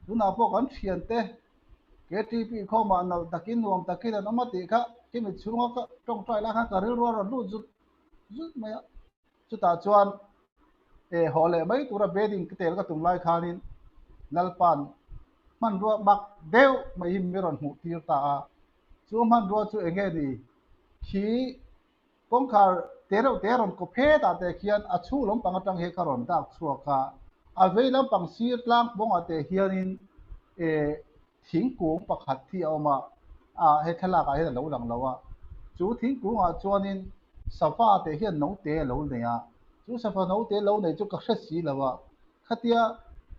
tuna po kan thian te ktp khoma no takin nuam takin an amati kha kimi chunga ka tong trai la kha ka ri ro lu zut maya chuta chuan e hole mai tura beding kitel ka tum lai khanin nalpan man ruwa bak deu mai him meron mu tir ta a chu man ruwa chu enge ni khi kong khar teron ko phe ta te khian a chu lom pang atang he karon dak chua ka a veilam pang sir tlang bong ate hianin e thingkung pakhat thi awma a he thalaka he lo lang lawa chu thingkung a chuanin safa te hian no te lo neya chu safa no te lo nei chu ka hre si lawa khatia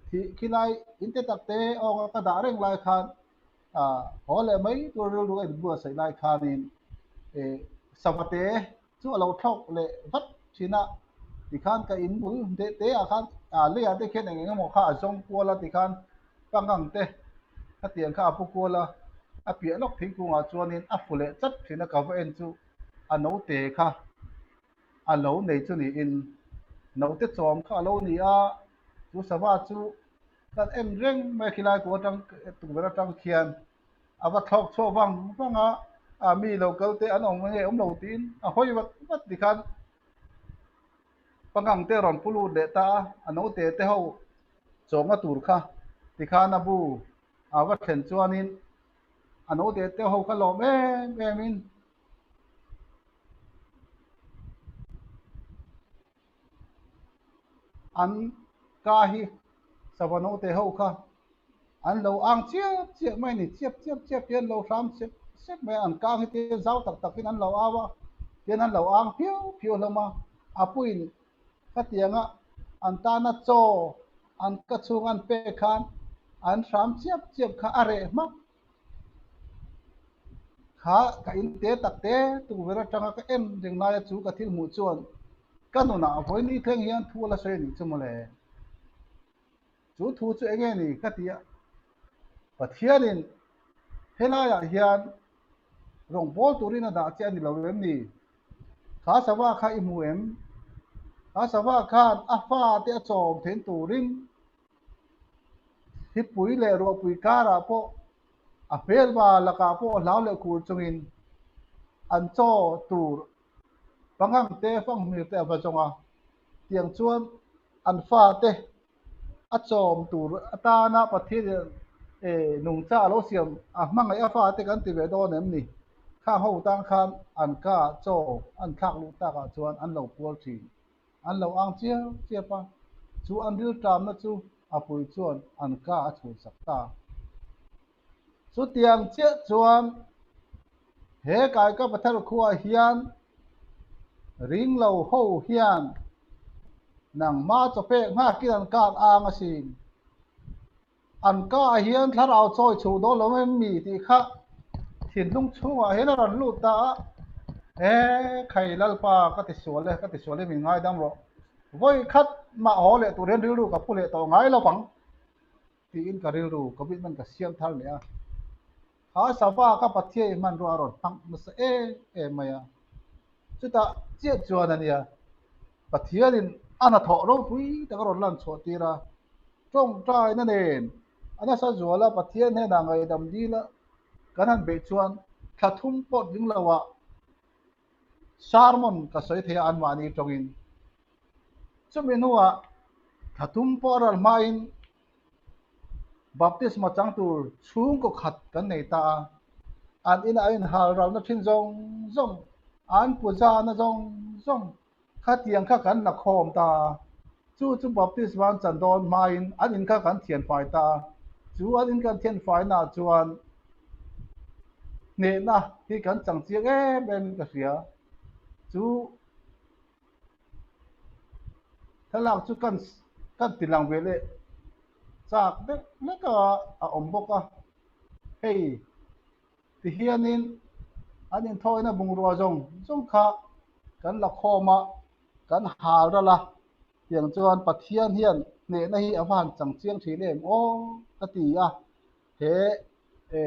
thi khilai inte takte ong ka da reng lai khan a hole mai tur ru en bua sai lai khanin e savate chu alo thok le vat thina ti khan ka in bul de te a khan a le a te khen eng mo kha zong kola ti khan pangang te a tian kha pu kola a pia lok thingkunga chuanin a fule chat thina ka va en chu a no te kha a lo nei chu ni in no te chom kha lo ni a chu sawa chu kan em reng me khilai ko tang tu vera tang khian ava thok cho wanga a mi local te anong nge lo tin a hoi wat ti khan pangang te ron pulu de ta ano te ho chonga tur kha ti khan abu awa thlen chuanin ano te ho kha lom min an ka hi savano te ho kha an lo ang chiap mai ni chiap pian lo ram sep mai an ka hi te zau takin an lo awa pian an lo ang phiu lama apuin katianga an ta na cho an ka chung an pe khan an ram chiap kha are ma khá cái in tế tắc tế tu về ra trăng cái em dừng lại chú cái thiên mù chuan cái nó nào với ni theng hiền thua là xây ni chung lệ chú thu chú nghe ni cái tia và thiên in thế này à hiền rong bol turin đã chơi ni lâu em ni khá sao va khá imu em khá sao va khan afa te chom then turin hi pui le ro pui kara po a pel ba la ka po lao le kur chungin an cho tur pangang te phang mi te va chonga tiang chuan an fa te a chom tur ata na pathi e nung cha lo siam a mangai a fa te kan ti ve do nem ni kha ho tang khan an ka cho an thak lu ta ka chuan an lo pol thi an lo ang chia chia pa chu an ril tam na chu a pui chuan an ka a chu sak ta chu tiang che chuan he kai ka pathar khuwa hian ring lo ho hian nang ma cho pe nga ki an ka ang a sin an ka hian tharau choi chu do lo mi ti kha thin lung chunga he na ran lu ta he khai lalpa ka ti suale mi ngai dam ro voi khat ma ho le tu ren ru ka pu le to ngai lo pang ti in ka ril ru ka bit man ka siam thar le a ha sa va ka pathie man ro ron pang ma se e maya chuta chia chuan ania pathianin ana tho ro pui ta ron lan chho tira trong trai na nen ana sa zuala pathian he na ngai dam di la kanan be chuan thathum pot ding lawa sarmon ka soi the an mani tongin chuminua thathum poral main baptisma changtur chung ko khat kan nei ta an in a in hal ral na thin zong zong an puja na zong zong khatiang kha kan na khom ta chu baptisma chan don main an in kha kan thian fai ta chu an in kan thian fai na chuan ne na hi kan chang chiang ben ka ria chu thalak chu kan tilang vele chak de le ka a om boka hei ti hianin an in thoi na bung ro zong kha kan la khoma kan hal ra la tiang chuan pathian hian ne na hi awan chang chiang thi lem o ati a he e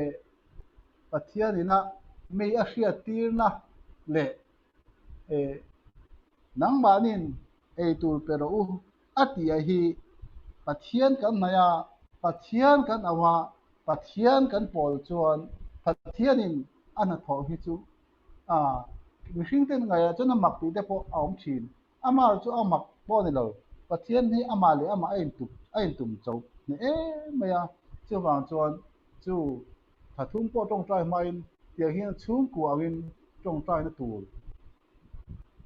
pathian ina mei a hria tir na le e nang manin ei tur pero u ati a hi pathian kan maya pathian kan awa pathian kan pol chuan pathianin ana tho hi chu a mihring ten ngai chuna mak pi te po aum thin amar chu amak po ni lo pathian hi ama le ama ain tum chau ne e maya chu wang chuan chu thathum po tong trai main tiang hian chung ku awin tong trai na tur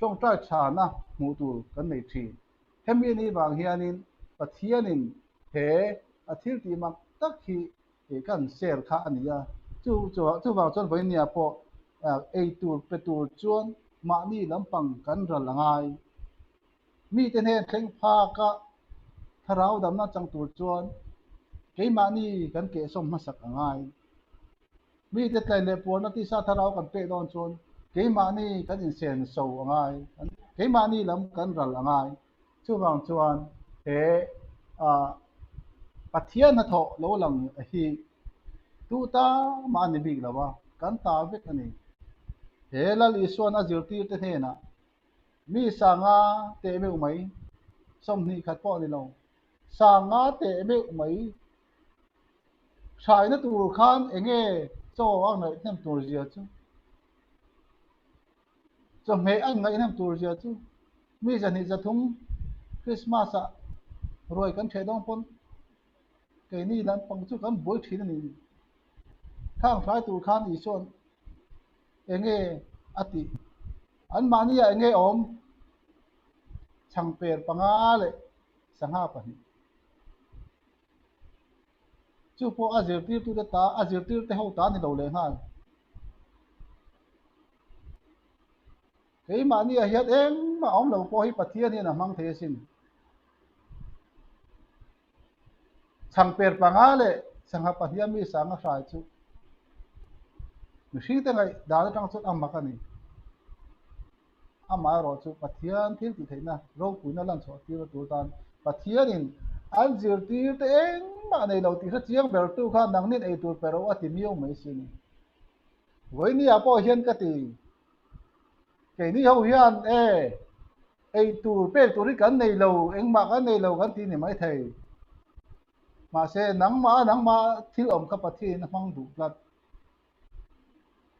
trong trai cha na mu tur kan nei thi hemi ni wang hianin pathianin he athil ti mak tak hi e kan sel kha ania chu wang chon voi nia po ei tur pe tur chuan ma ni lampang kan ral angai mi ten he thleng pha ka tharau dam na chang tur chuan keima ni kan ke som masak angai mi te tlai le por na ti sa tharau kan pe don chuan keima ni kan in sen so angai keima ni lam kan ral angai chu wang chuan he a pathian na tho lo lang hi tu ta ma ni big lawa kan ta vek ani he la li suan a zir tir te the na mi sanga te me mai som ni khat po ni lo sanga te me mai sai na tur khan enge cho ang nai nem tur zia chu cho me ang ngai nem tur zia chu mi jan hi jathum Christmas a roi kan the dong pon ke ni lan pang chu kan boi thin ni khang sai tur khan i son enge ati an mani ya enge om chang per panga le sanga pa hi chu po azir tir tu ta azir tir te ho ta ni lo le ha cái mà ni hiat em mà ông lâu po hi pathian ni na mang the sin chang per panga le sanga pathian mi sanga sai chu mi hri te ngai da tang chut amma ka ni amma ro chu pathian thil ti theina ro puina lan so ti ro tu tan pathian in an zir ti te eng ma nei lo ti kha chiang ber tu kha nang nin ei tur pero ati miu mai sin voi ni apo hian ka ti ke ni ho hian ei tur pe tur ri kan nei lo eng ma kan nei lo kan ti ni mai thei mà sẽ nắng mà thiếu ẩm các bát thiên mang đủ lắm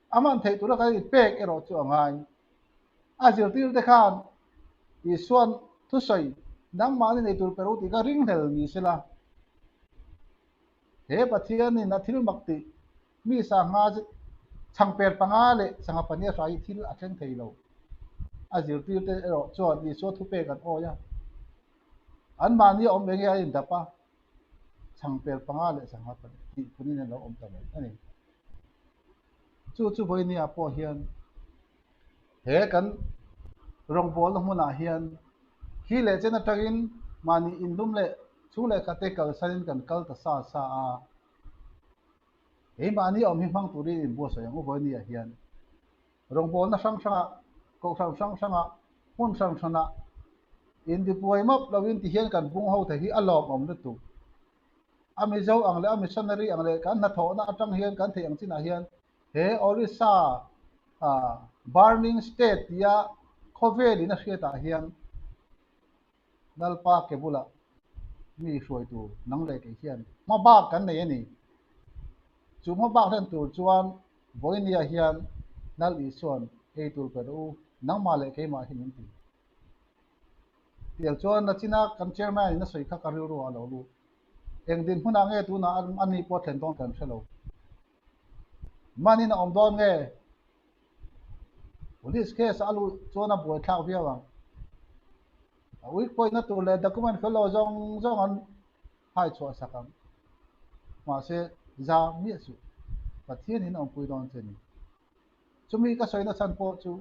aman thấy tụi nó cái bẹc cái rồi chỗ ngay à giờ tiêu thế khan thì xuân Thusawi nắng mà này tụi pero thì cái ring hell như thế là thế bát thiên này nó thiếu mặc tị mi sang nga chẳng per panga lệ sang apa nia sai thiếu à chẳng thấy lâu à giờ tiêu thế rồi chỗ thì số thu bẹc cái ô ya anh mà ni ông bên cái gì đáp à chẳng per panga lệ sang apa thì cũng nên là ông ta này anh chu voi ni apo hian he kan rong bol no muna hian khi le chen atagin mani indum le chu le kate kal sanin kan kal ta sa a he mani om hi mang turi in bo sa yang voi ni hian rong bol na sang ko sang hun sang sana in di poi map lawin ti hian kan bung ho ta hi alom om na tu ami zo ang le ami sanari ang le kan na tho na atang hian kan the ang china hian he orisa burning state ya khovel ina hriata hian nalpa ke bula mi hruai tu nang le ke hian ma ba kan nei ani chu ma ba han tu chuan voinia hian nal i suan ei tur pe u nang ma le ke ma hin ti tial chuan na china kan chairman ina soi kha ka ru ru alo lu eng din huna nge tu na ani po thlen tong kan thelo mani na om don nge police case alu chona boy thak biawang week point na tu le document fellow zong an hai chwa sakam ma se za mi su pathian in om pui don chen chumi ka soina chan po chu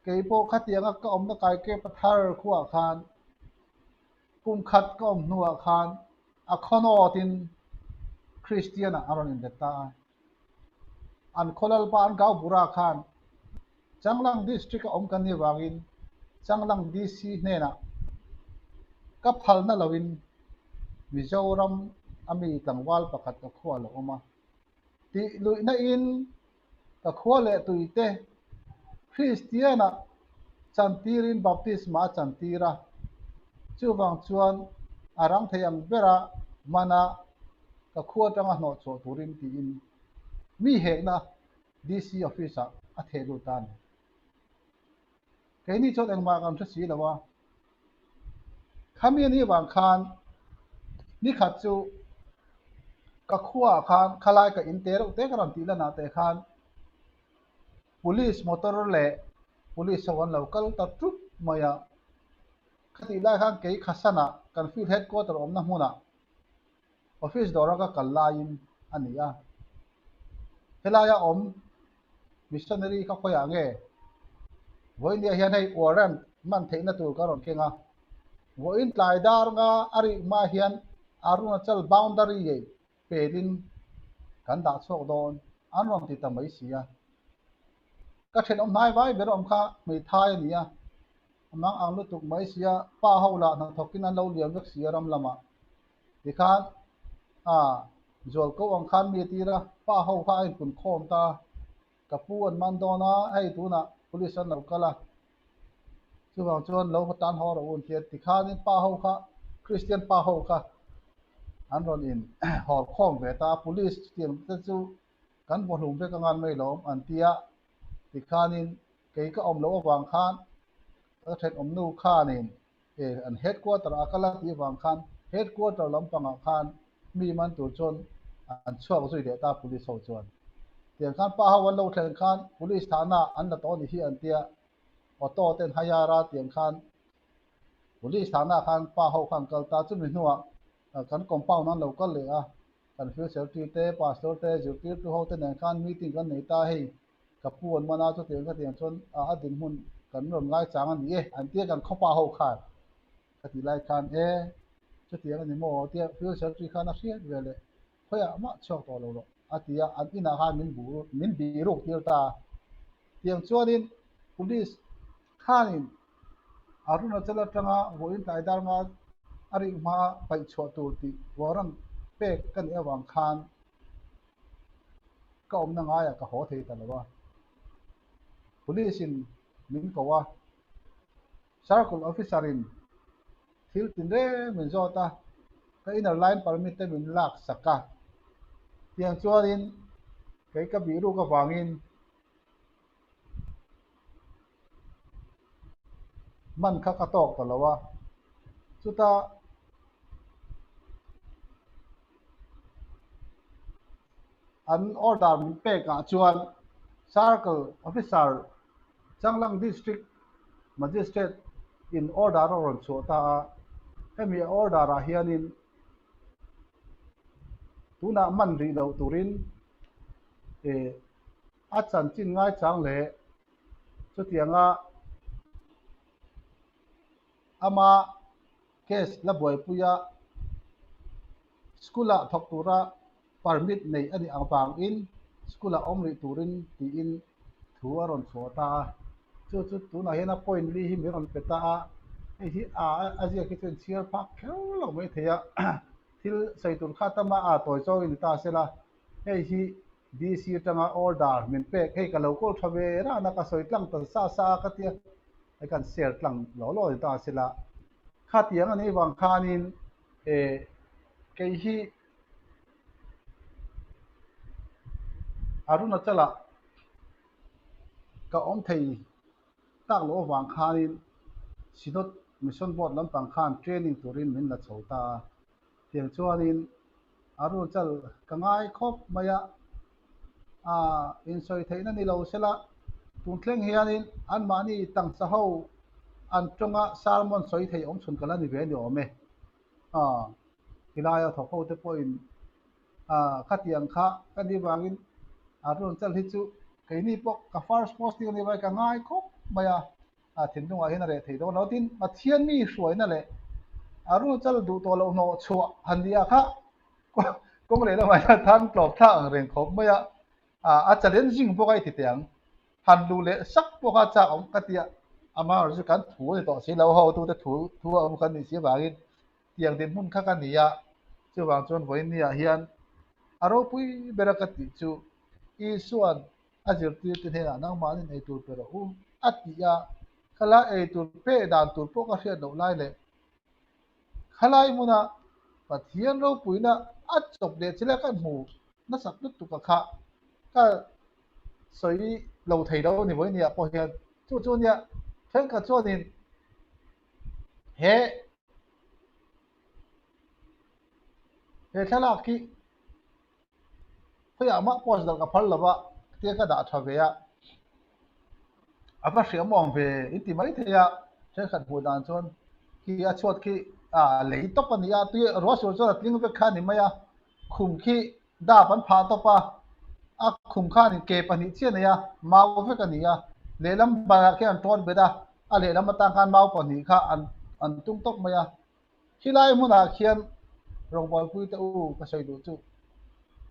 ke po khatianga ka om na kai ke pathar khuwa khan kum khat ka om nuwa khan a khono tin christian aron in deta an kholal pan gau bura khan changlang district om kan ni wangin changlang dc ne na ka phal na lawin mizoram ami tangwal pakhat ka khwal oma ti luina in ka khwale tuite christiana chantirin baptisma chantira chuwang chuan arang theyang bera mana ka khwa tanga no cho turin ti in mi hekna dc office a thelu tan keini chot engma kam thasi lawa khami ni wang khan ni khat chu ka khwa khan khalai ka inter te karam ti lana te khan police motor le police wan local ta trup maya khati lai khan ke khasana kan field headquarter om na huna office dora ka kallain ania helaya om missionary ka khoya nge voinia hian hei warrant man theina tur karon kenga voin tlai dar nga ari ma hian arunachal boundary ye pedin kan da chok don anron ti tamai sia ka then om nai vai ber om kha mei thai nia amang ang lutuk mai sia pa hola na thokin an lo liam vek sia ram lama ti khan zol ko ang khan mi tira pa ho kha in pun khom ta kapuan mandona hei tuna police an lo kala chuwang chuan lo tan ho ro un thiat ti khan in pa ho kha christian pa ho kha an ron in hor khom ve ta police tiam te chu kan bo hlum ve ka ngan mai lom an tia ti khan in ke ka om lo wang khan ka then om nu khan in an headquarter akala ti wang khan headquarter lampang khan mi man tu chon an chuak zui de ta police ho chuan tiang khan pa ho wan lo thlen khan police thana an la to ni hi an tia auto ten hayara tiang khan police thana khan pa ho khan kal ta chu mi nuwa kan compound an local le a kan field secretary te pastor te duty tu ho te nen khan meeting kan nei ta hei kapuan mana chu tiang chon a din mun kan ron ngai chang an ni an tia kan khopa ho khan kati lai khan chu tiang ani mo tia field secretary khan a hriat vele khoya ma chok to lo atia an ina ha min bi ruk tir ta tiang chuanin police khanin aruna chala tanga voin tai dar nga ari ma pai chho tur ti waran pe kan ewang khan ka om na nga ya ka ho thei ta lawa police in min ko wa circle officer in thil tin re min zo ta ka inner line permit te min lak saka tiang chuanin cái bị ru ka wangin man kha ka tok ta lawa chuta an order min pe ka chuan circle officer changlang district magistrate in order ron chota hemi order a hianin tuna man ri lo turin e a chan chin ngai chang le chu tianga ama case la boy puya skula thok tura permit nei ani ang bang in skula om ri turin ti in thuwa ron chota chu tuna hian a point li hi mi ron peta a hi a zia ki chen chiar pa khel lo mai theya thil saitur khatama a toy chaw in ta sela hei hi dc tanga order min pe hei ka lo ko thawe ra na ka soi tlang ta sa ka tia ai kan share tlang lo ta sela khatiang ani wang khanin e cái hi aruna chala ka om thei tak lo wang khanin sinot mission board lam pang khan training turin min la chota tiang chuanin aruna chal kangai khop maya a in soi theina ni lo sela tung thleng hianin an mani tang sa ho an tonga salmon soi thei om chun kala ni ve ni ome a hilaya thoko te point khatiang kha kani wangin arun chal hi chu keini pok ka first posting ni vai ka ngai khop maya thin dunga hin re thei do no tin pathian mi hruai na le arun chal du to lo no chua handia kha kong re la mai than klop tha ang reng khop maya a challenging pokai ti tiang han lu le sak poka cha om katia ama ju kan thu ni to si lo ho tu te thu om kan ni si wangin tiang din mun kha kan nia chu wang chon voi nia hian aro pui berakati chu i suan azir ti te hena nang mani nei tur pero atia khala e tur pe dan tur po ka hria do lai le khalai muna pathian ro puina a chop de chile ka mu na sak tu ka kha ka soi lo thei do ni voi nia po hian chu nia theng ka chuanin he thalak ki phơi ama pos dal ka phal lawa te ka da thaveya apa hriam mong ve iti mai theya the khat bu dan chon ki a chot ki lei to pani a tu ro so so tling ve kha ni maya khum ki da pan pha to pa a khum kha ni ke pani che ne ya mau ve ka ni ya le lam ba ke an ton be da a le lam ta kan mau pani kha an tung tok maya hilai mu na khian rong bol pui te u ka sai du chu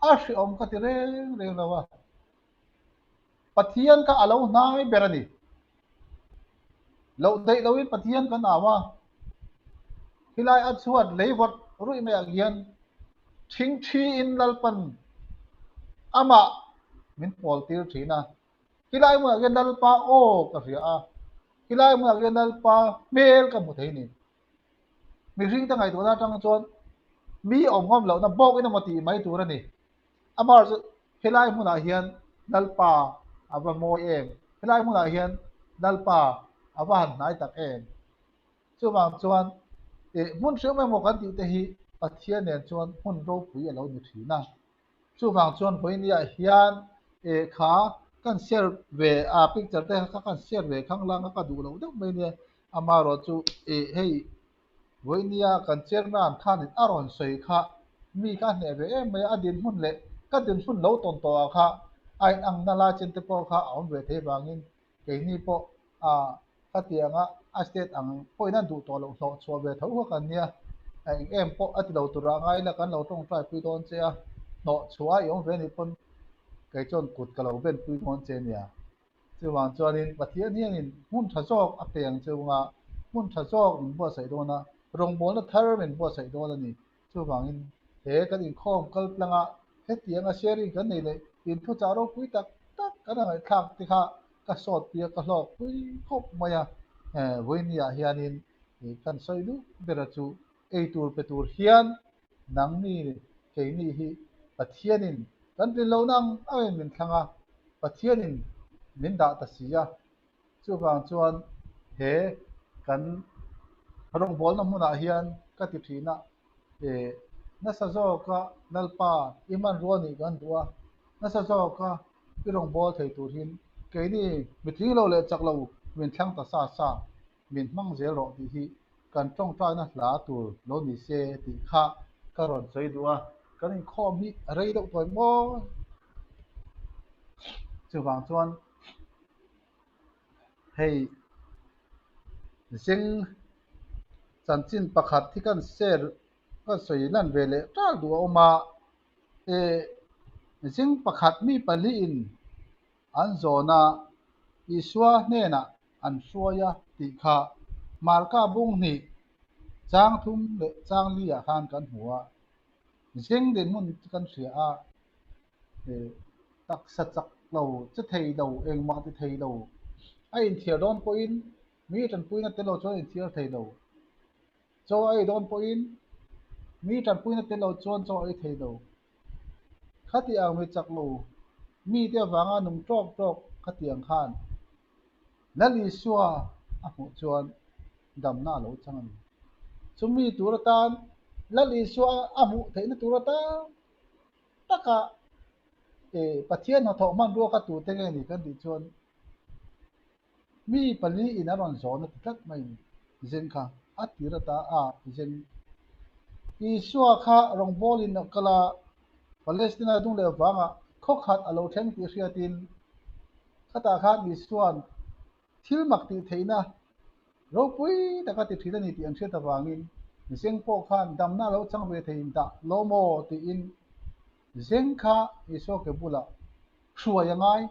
a hri om ka ti reng lawa pathian ka alo nai berani lo dei lo in pathian kan awa hilai a chuat leiwat rui me agian thing thi in lalpan ama min pol tir thina hilai mu agian lalpa o ka ria a hilai mu agian lalpa mel ka mu thei ni mi ring ta ngai to na tang chon mi om hom lo na bok ina mati mai tur ani amar hilai mu na hian lalpa aba mo em hilai mu na hian lalpa aba han nai tak em chu wang chuan mun hriam mai mo kan ti te hi pathian nen chuan hun ro pui alo ni thina chu wang chuan voi nia hian kha kan share ve picture te kha kan share ve khang lang ka du lo deuh mai ne ama ro chu hei voi nia kan chairman khan in aron soi kha mi ka hne ve mai adin hun le ka din hun lo ton to kha ai ang na la chen te po kha om ve the bangin ke ni po ka tianga a state ang poina du to lo so so ve tho kan nia ai em po at lo tu ra ngai la kan lo tong trai pi don che a nọ chúa yếu về thì phân cái chọn cột cái lầu bên quy mô trên nhà chứ bằng cho nên bát thiên hiền nên muốn tháo dọc áp tiền chứ mà muốn tháo dọc mình bỏ sấy đồ na rong bồn là thar mình bỏ sấy đồ là nè chứ bằng in thế cái in khom cái lăng à hết tiếng à sharing cái này này in thu cháo đâu quý tắc tắc cái này thang thì ha cái sọt bia cái lọ quý khop mà ya với nhà hiền nên kan soi du bera chu ei tur pe tur hian nang ni ke ni hi pathianin kan rin lo nang ai min thanga pathianin min da ta sia chu wang chuan he kan rong bol na hmuna hian ka ti thina na sa zo ka nalpa iman ruani kan duwa na sa zo ka i rong bol thei tur hin ke ni mi thing lo le chak lo min thang ta sa sa min mang zel ro ti hi kan tong trai na hla tur lo ni se ti kha ka ron chei duwa kan in khom hi rei do toy mo chu wang chuan hei zing chan chin pakhat thi kan ser kan soi lan vele tal du oma e zing pakhat mi pali in an zona iswa hne na an suaya ti kha marka bung ni chang thum le chang li a khan kan huwa zing den mun kan sia a e tak sa chak lo che thei lo eng ma ti thei lo a in thiar don po in mi tan puina te lo cho in thiar thei lo cho ai don po in mi tan puina te lo chon cho ai thei lo khati ang mi chak lo mi te wanga nung tok tok khati ang khan lali suwa a mu chuan dam na lo changan chumi turatan lali suwa a mu theina turatan taka pathian na tho man ro ka tu te nge ni kan di chuan mi pali in aron zon na tat mai zen kha atirata a zen i suwa kha rong bolin na kala Palestina dung le wanga khok khat alo theng ti hriatin khata kha mi suan thil mak ti theina ro pui taka ti thila ni ti an theta wangin zeng po khan damna lo chang ve thein da lomo ti in zeng kha iso ke bula thua yangai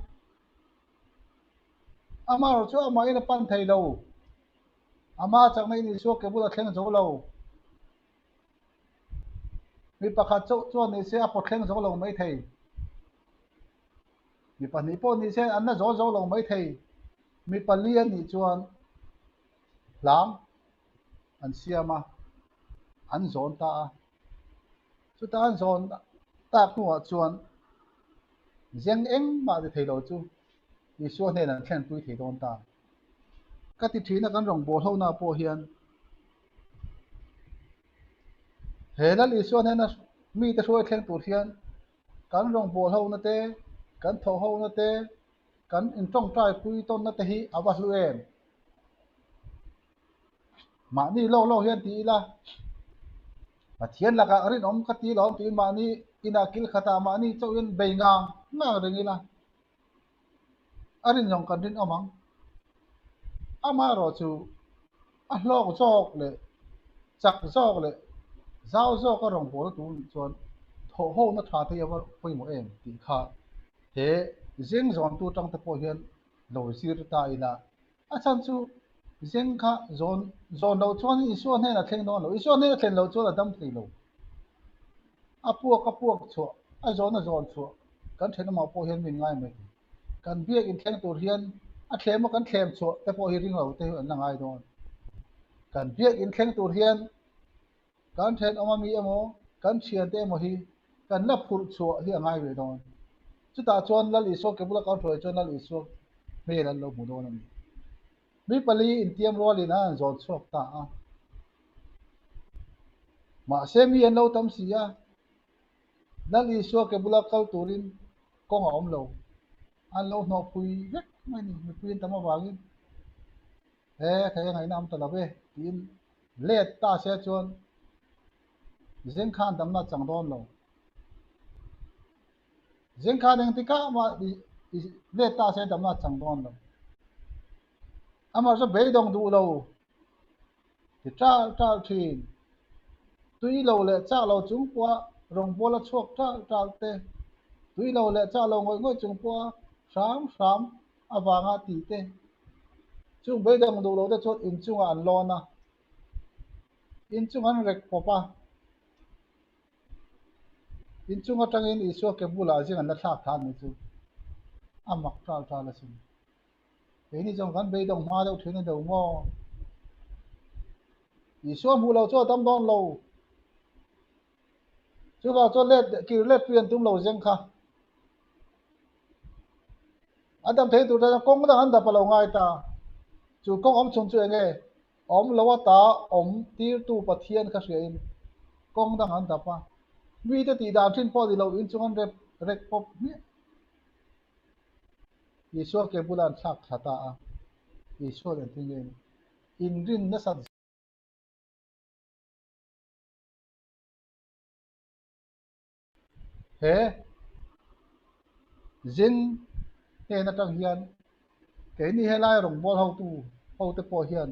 ama ro chu ama ina pan thei lo ama chang mai ni so ke bula thleng zo lo mi pakhat chu chuan ni se a po thleng zo lo mai thei mi pani po ni se an na zo zo lo mai thei mi palian ni chuan lam an siama an zon ta chu ta an zon ta nuwa chuan zeng eng ma de thei lo chu ni so ne nan thlen pui thei don ta ka ti thina kan rong bol ho na po hian he la li so ne na mi te roi thlen tur hian kan rong bol ho na te kan tho ho na te kan in tong trai pui ton na te hi awa lu em ma ni lo lo hian ti la pathian laka rin om khati lom ti ma ni ina kil khata ma ni chau in beingang ngang ringila arin jong kan rin omang ama ro chu a hlok jok le chak jok le zau jok ka rong bol tu chuan tho ho na tha the yawa poi mo em ti kha he zeng zon tu tang te po hian lo sir ta ina a chan chu zeng kha zon lo chuan i suan he na thleng don lo i suan he na thlen lo chuan a dam thei lo a puak chu a zon chu kan thena ma po hian min ngai mai kan biak in thleng tur hian a thlem kan thlem chu te po hi ring lo te an la ngai don kan biak in thleng tur hian kan then oma mi emo kan thian te mo hi kan la phur chu hi angai ve don chu ta chuan lal iso ke bula kan throi chuan lal iso me lan lo mu don ani mi pali in tiam rol in an zon chok ta a ma se mi an lo tam sia lal iso ke bula kal turin kong om lo an lo no pui vek mai ni mi pui tam awangin he khai ngai nam ta la ve tin let ta se chuan zeng khan dam na chang don lo zeng khan eng tika ma let ta se dam na chang don lo ama so be dong du lo ti tra thin tui lo le cha lo chung kwa rong bola chuak tra te tui lo le cha lo ngoi chung po sam awanga ti te chung be dang do lo te chot in chung an lo na in chung an rek popa in chung atang in isu ke bula jing an la thak than ni chu amak tra la sin ke ni jong kan be dong ma do thine do mo isu mu lo cho tam don lo chu ba cho let ki let pian tum lo jeng kha adam the tu ra kong da an da pa lo ngai ta chu kong om chung chu nge om lo wa ta om tir tu pathian kha hrein kong da an da pa mi te ti da thin po di lo in chung an rek pop ni isu ke bulan thak thata a isu le thingen in rin na sat he zin he na tang hian ke ni he lai rong bol ho te po hian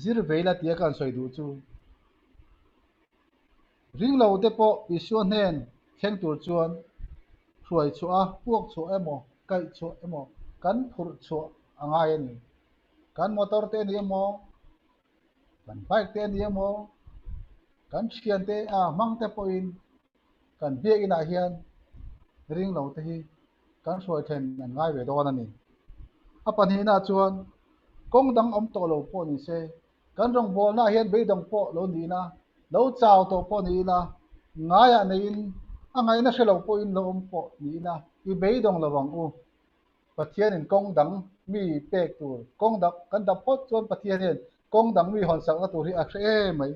zir veila tia kan soi du chu ring lo te po isu nen theng tur chuan hruai chu a puak chu emo kai chu emo kan phur chu angai ani kan motor te ni emo kan bike te ni emo kan thian te a mang te po in kan biak ina hian ring lo te hi kan hruai then an ngai ve don ani a pan hi na chuan kong dang om to lo po ni se kan rong bol na hian be dong po lo ni na lo chao to po ni na ngaya nei in angai na shelo po in lo om po ni na I be dong lawang u pathian in kong dang mi pek tur kong dak kan da pot chuan pathian in kong dang mi hon sak na tur hi a hre mai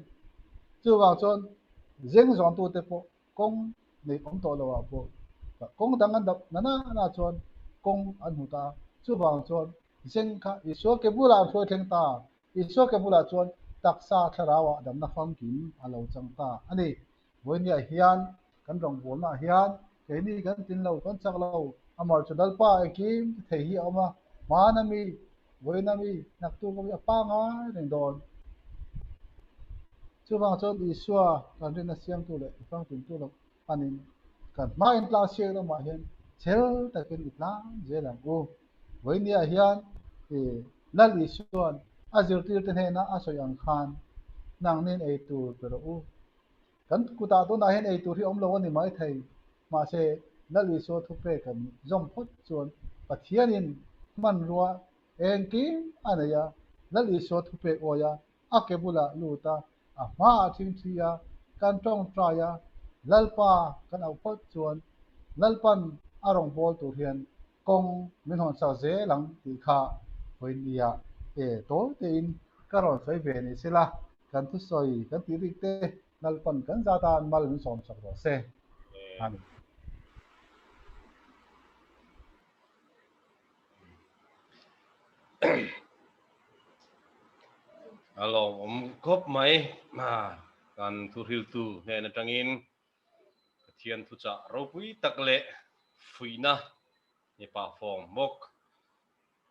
chu wang chuan zeng zon tu te po kong nei om to lo wa po kong dang an da na chuan kong an hu ta chu wang chuan zeng kha iso ke bula thoi theng ta iso ke bula chuan taksa tharawa dam na phang kim alo chang ta ani voinia hian kan rong bol na hian ke ni kan tin lo kan chak lo amar chu dal pa kim thei hi oma manami voinami nak tu ko pa nga reng don chu wang chuan isua kan rin na siam tu le phang tin tu lo anin kan ma in tla se lo ma hian chel takin itlang jelang u voinia hian e lal isuan azir tir ten he na asoi ang khan nang nin ei tur pero u kan kuta to na hen ei tur hi om lo ani mai thei ma se lali so thu pe kan zom phot chuan pathianin man ruwa eng ki anaya lali so thu pe oya akebula luta a ma thing thia kan tong traya lalpa kan au phot chuan lalpan arong bol tur hian kong min hon sa ze lang ti kha hoinia e to te in karon sai ve ni sila kan thu soi kan ti rik te lalpan kan za tan mal min som sak ro se ani alo om khop mai ma kan thu ril tu he na tangin thian thu cha ro pui tak le fuina ni pa form mok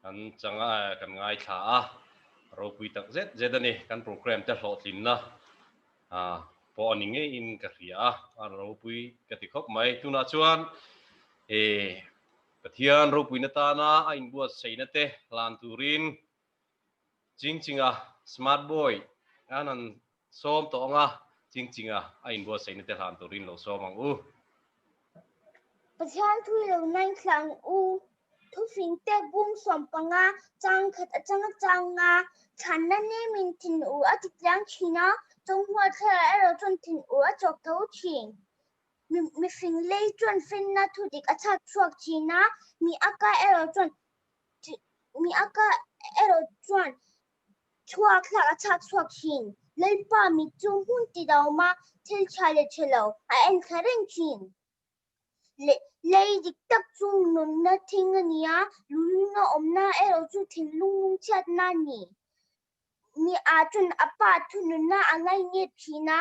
kan changa kan ngai tha a ro pui tak zet ani kan program ta hlo tin na po ni nge in ka ria a ro pui ka ti khop mai tu na chuan e pathian ro pui na ta na a in buat sei na te lan turin chinga smart boy anan som to nga chinga a in buat sei na te lan turin lo som ang u Pathian thui lo nine klang u thu phing te bung som panga chang khat achang nga chan na ne min tin u atik lang china chong hua thla ero chon tin u a chok tho chin mi phing lei chon fin na thu dik acha chuak china mi aka ero chon chuak thla acha chuak chin lei pa mi chung hun ti daw ma thil chale chelo a en khareng chin lei dik tak chung nun na thing ania luna omna ero chu thin lung chat na ni mi a chun apa thu nun na angai nge thina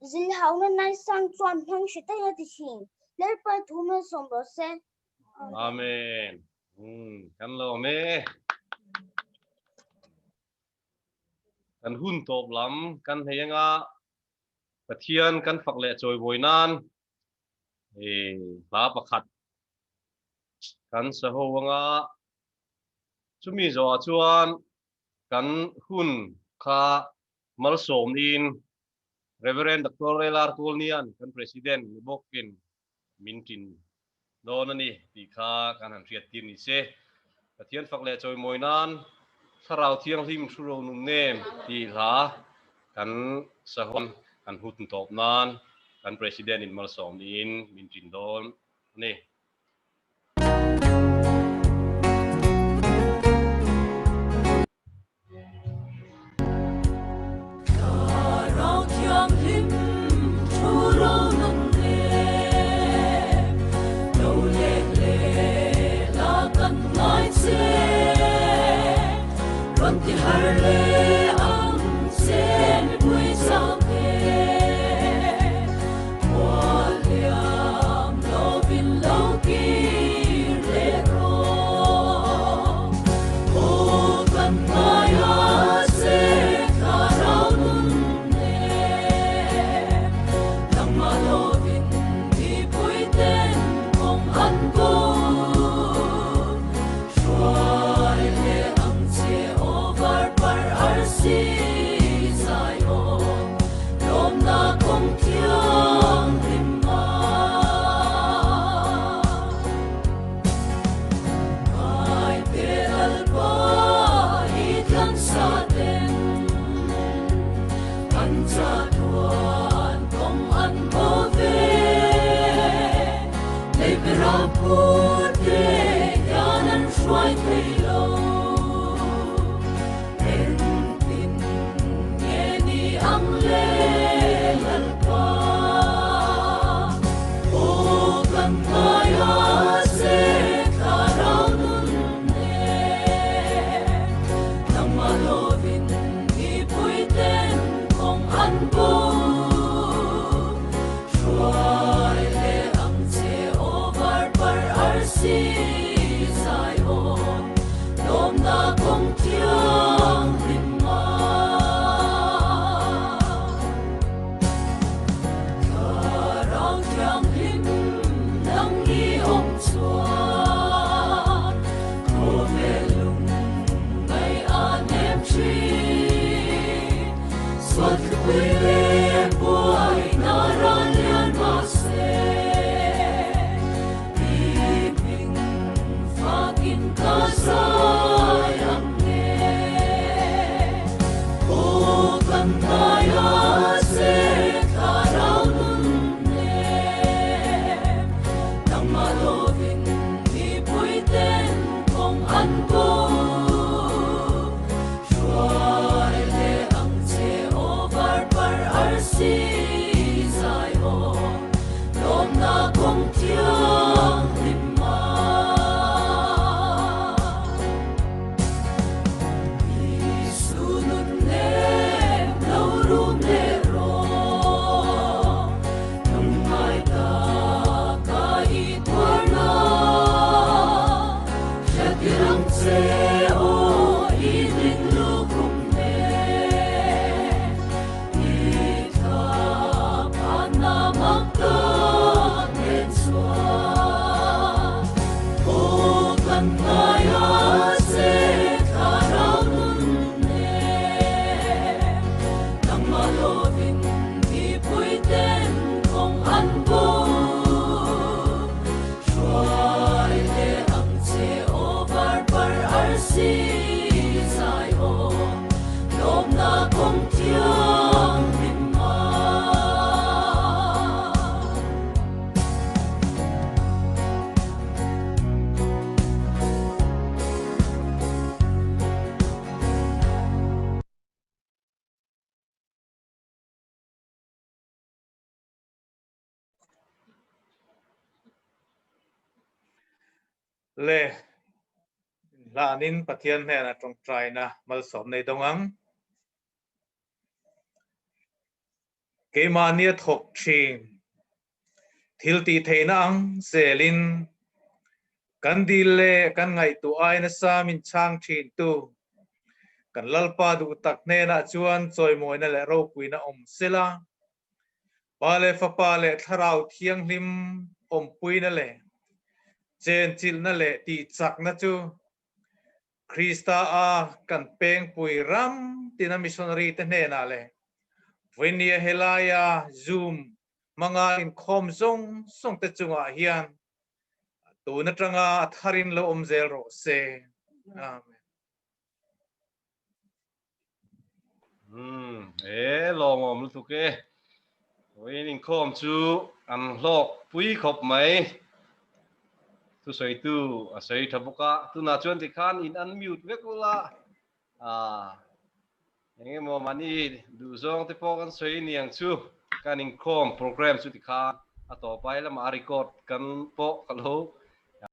zil hau na nai sang chuan hang shita ya ti chin lei pa thu na som ro se amen kan lo me kan hun top lam kan heyanga pathian kan phak le choi boinan la pakhat kan saho wanga chumi zo chuan kan hun kha mal som in Reverend Dr. Relar Tulnian kan president ni bokin mintin donani ti kha kan han riat tin ni se pathian phak le choi moinan tharau thiang hlim thuro num nem ti la kan sahon kan hut top nan kan president in mal som in mintin don ni le la nin pathian ne na trong trai na mal som nei dong ang ke ma nia thok thin thil ti theina ang selin kan dile kan ngai tu ai na sa min chang thin tu kan lalpa du tak ne na chuan choi moi na le ro pui na om sela ba le fa pa le tharau thiang lim pui na le chen chil na le ti chak na chu Krista a kan peng pui ram tina missionary te ne na le Venia helaya zoom manga in khom song te chunga hian tu na tanga tharin lo zel ro se amen lòng om lu ke với ninh khom chú ăn lọc pui khop mai tu soi tu a sei thabuka tu na chuan ti khan in unmute vekula nghe mo mani du zong te po kan soi niang chu kan in khom program chu ti khan a to pai la ma record kan po kalo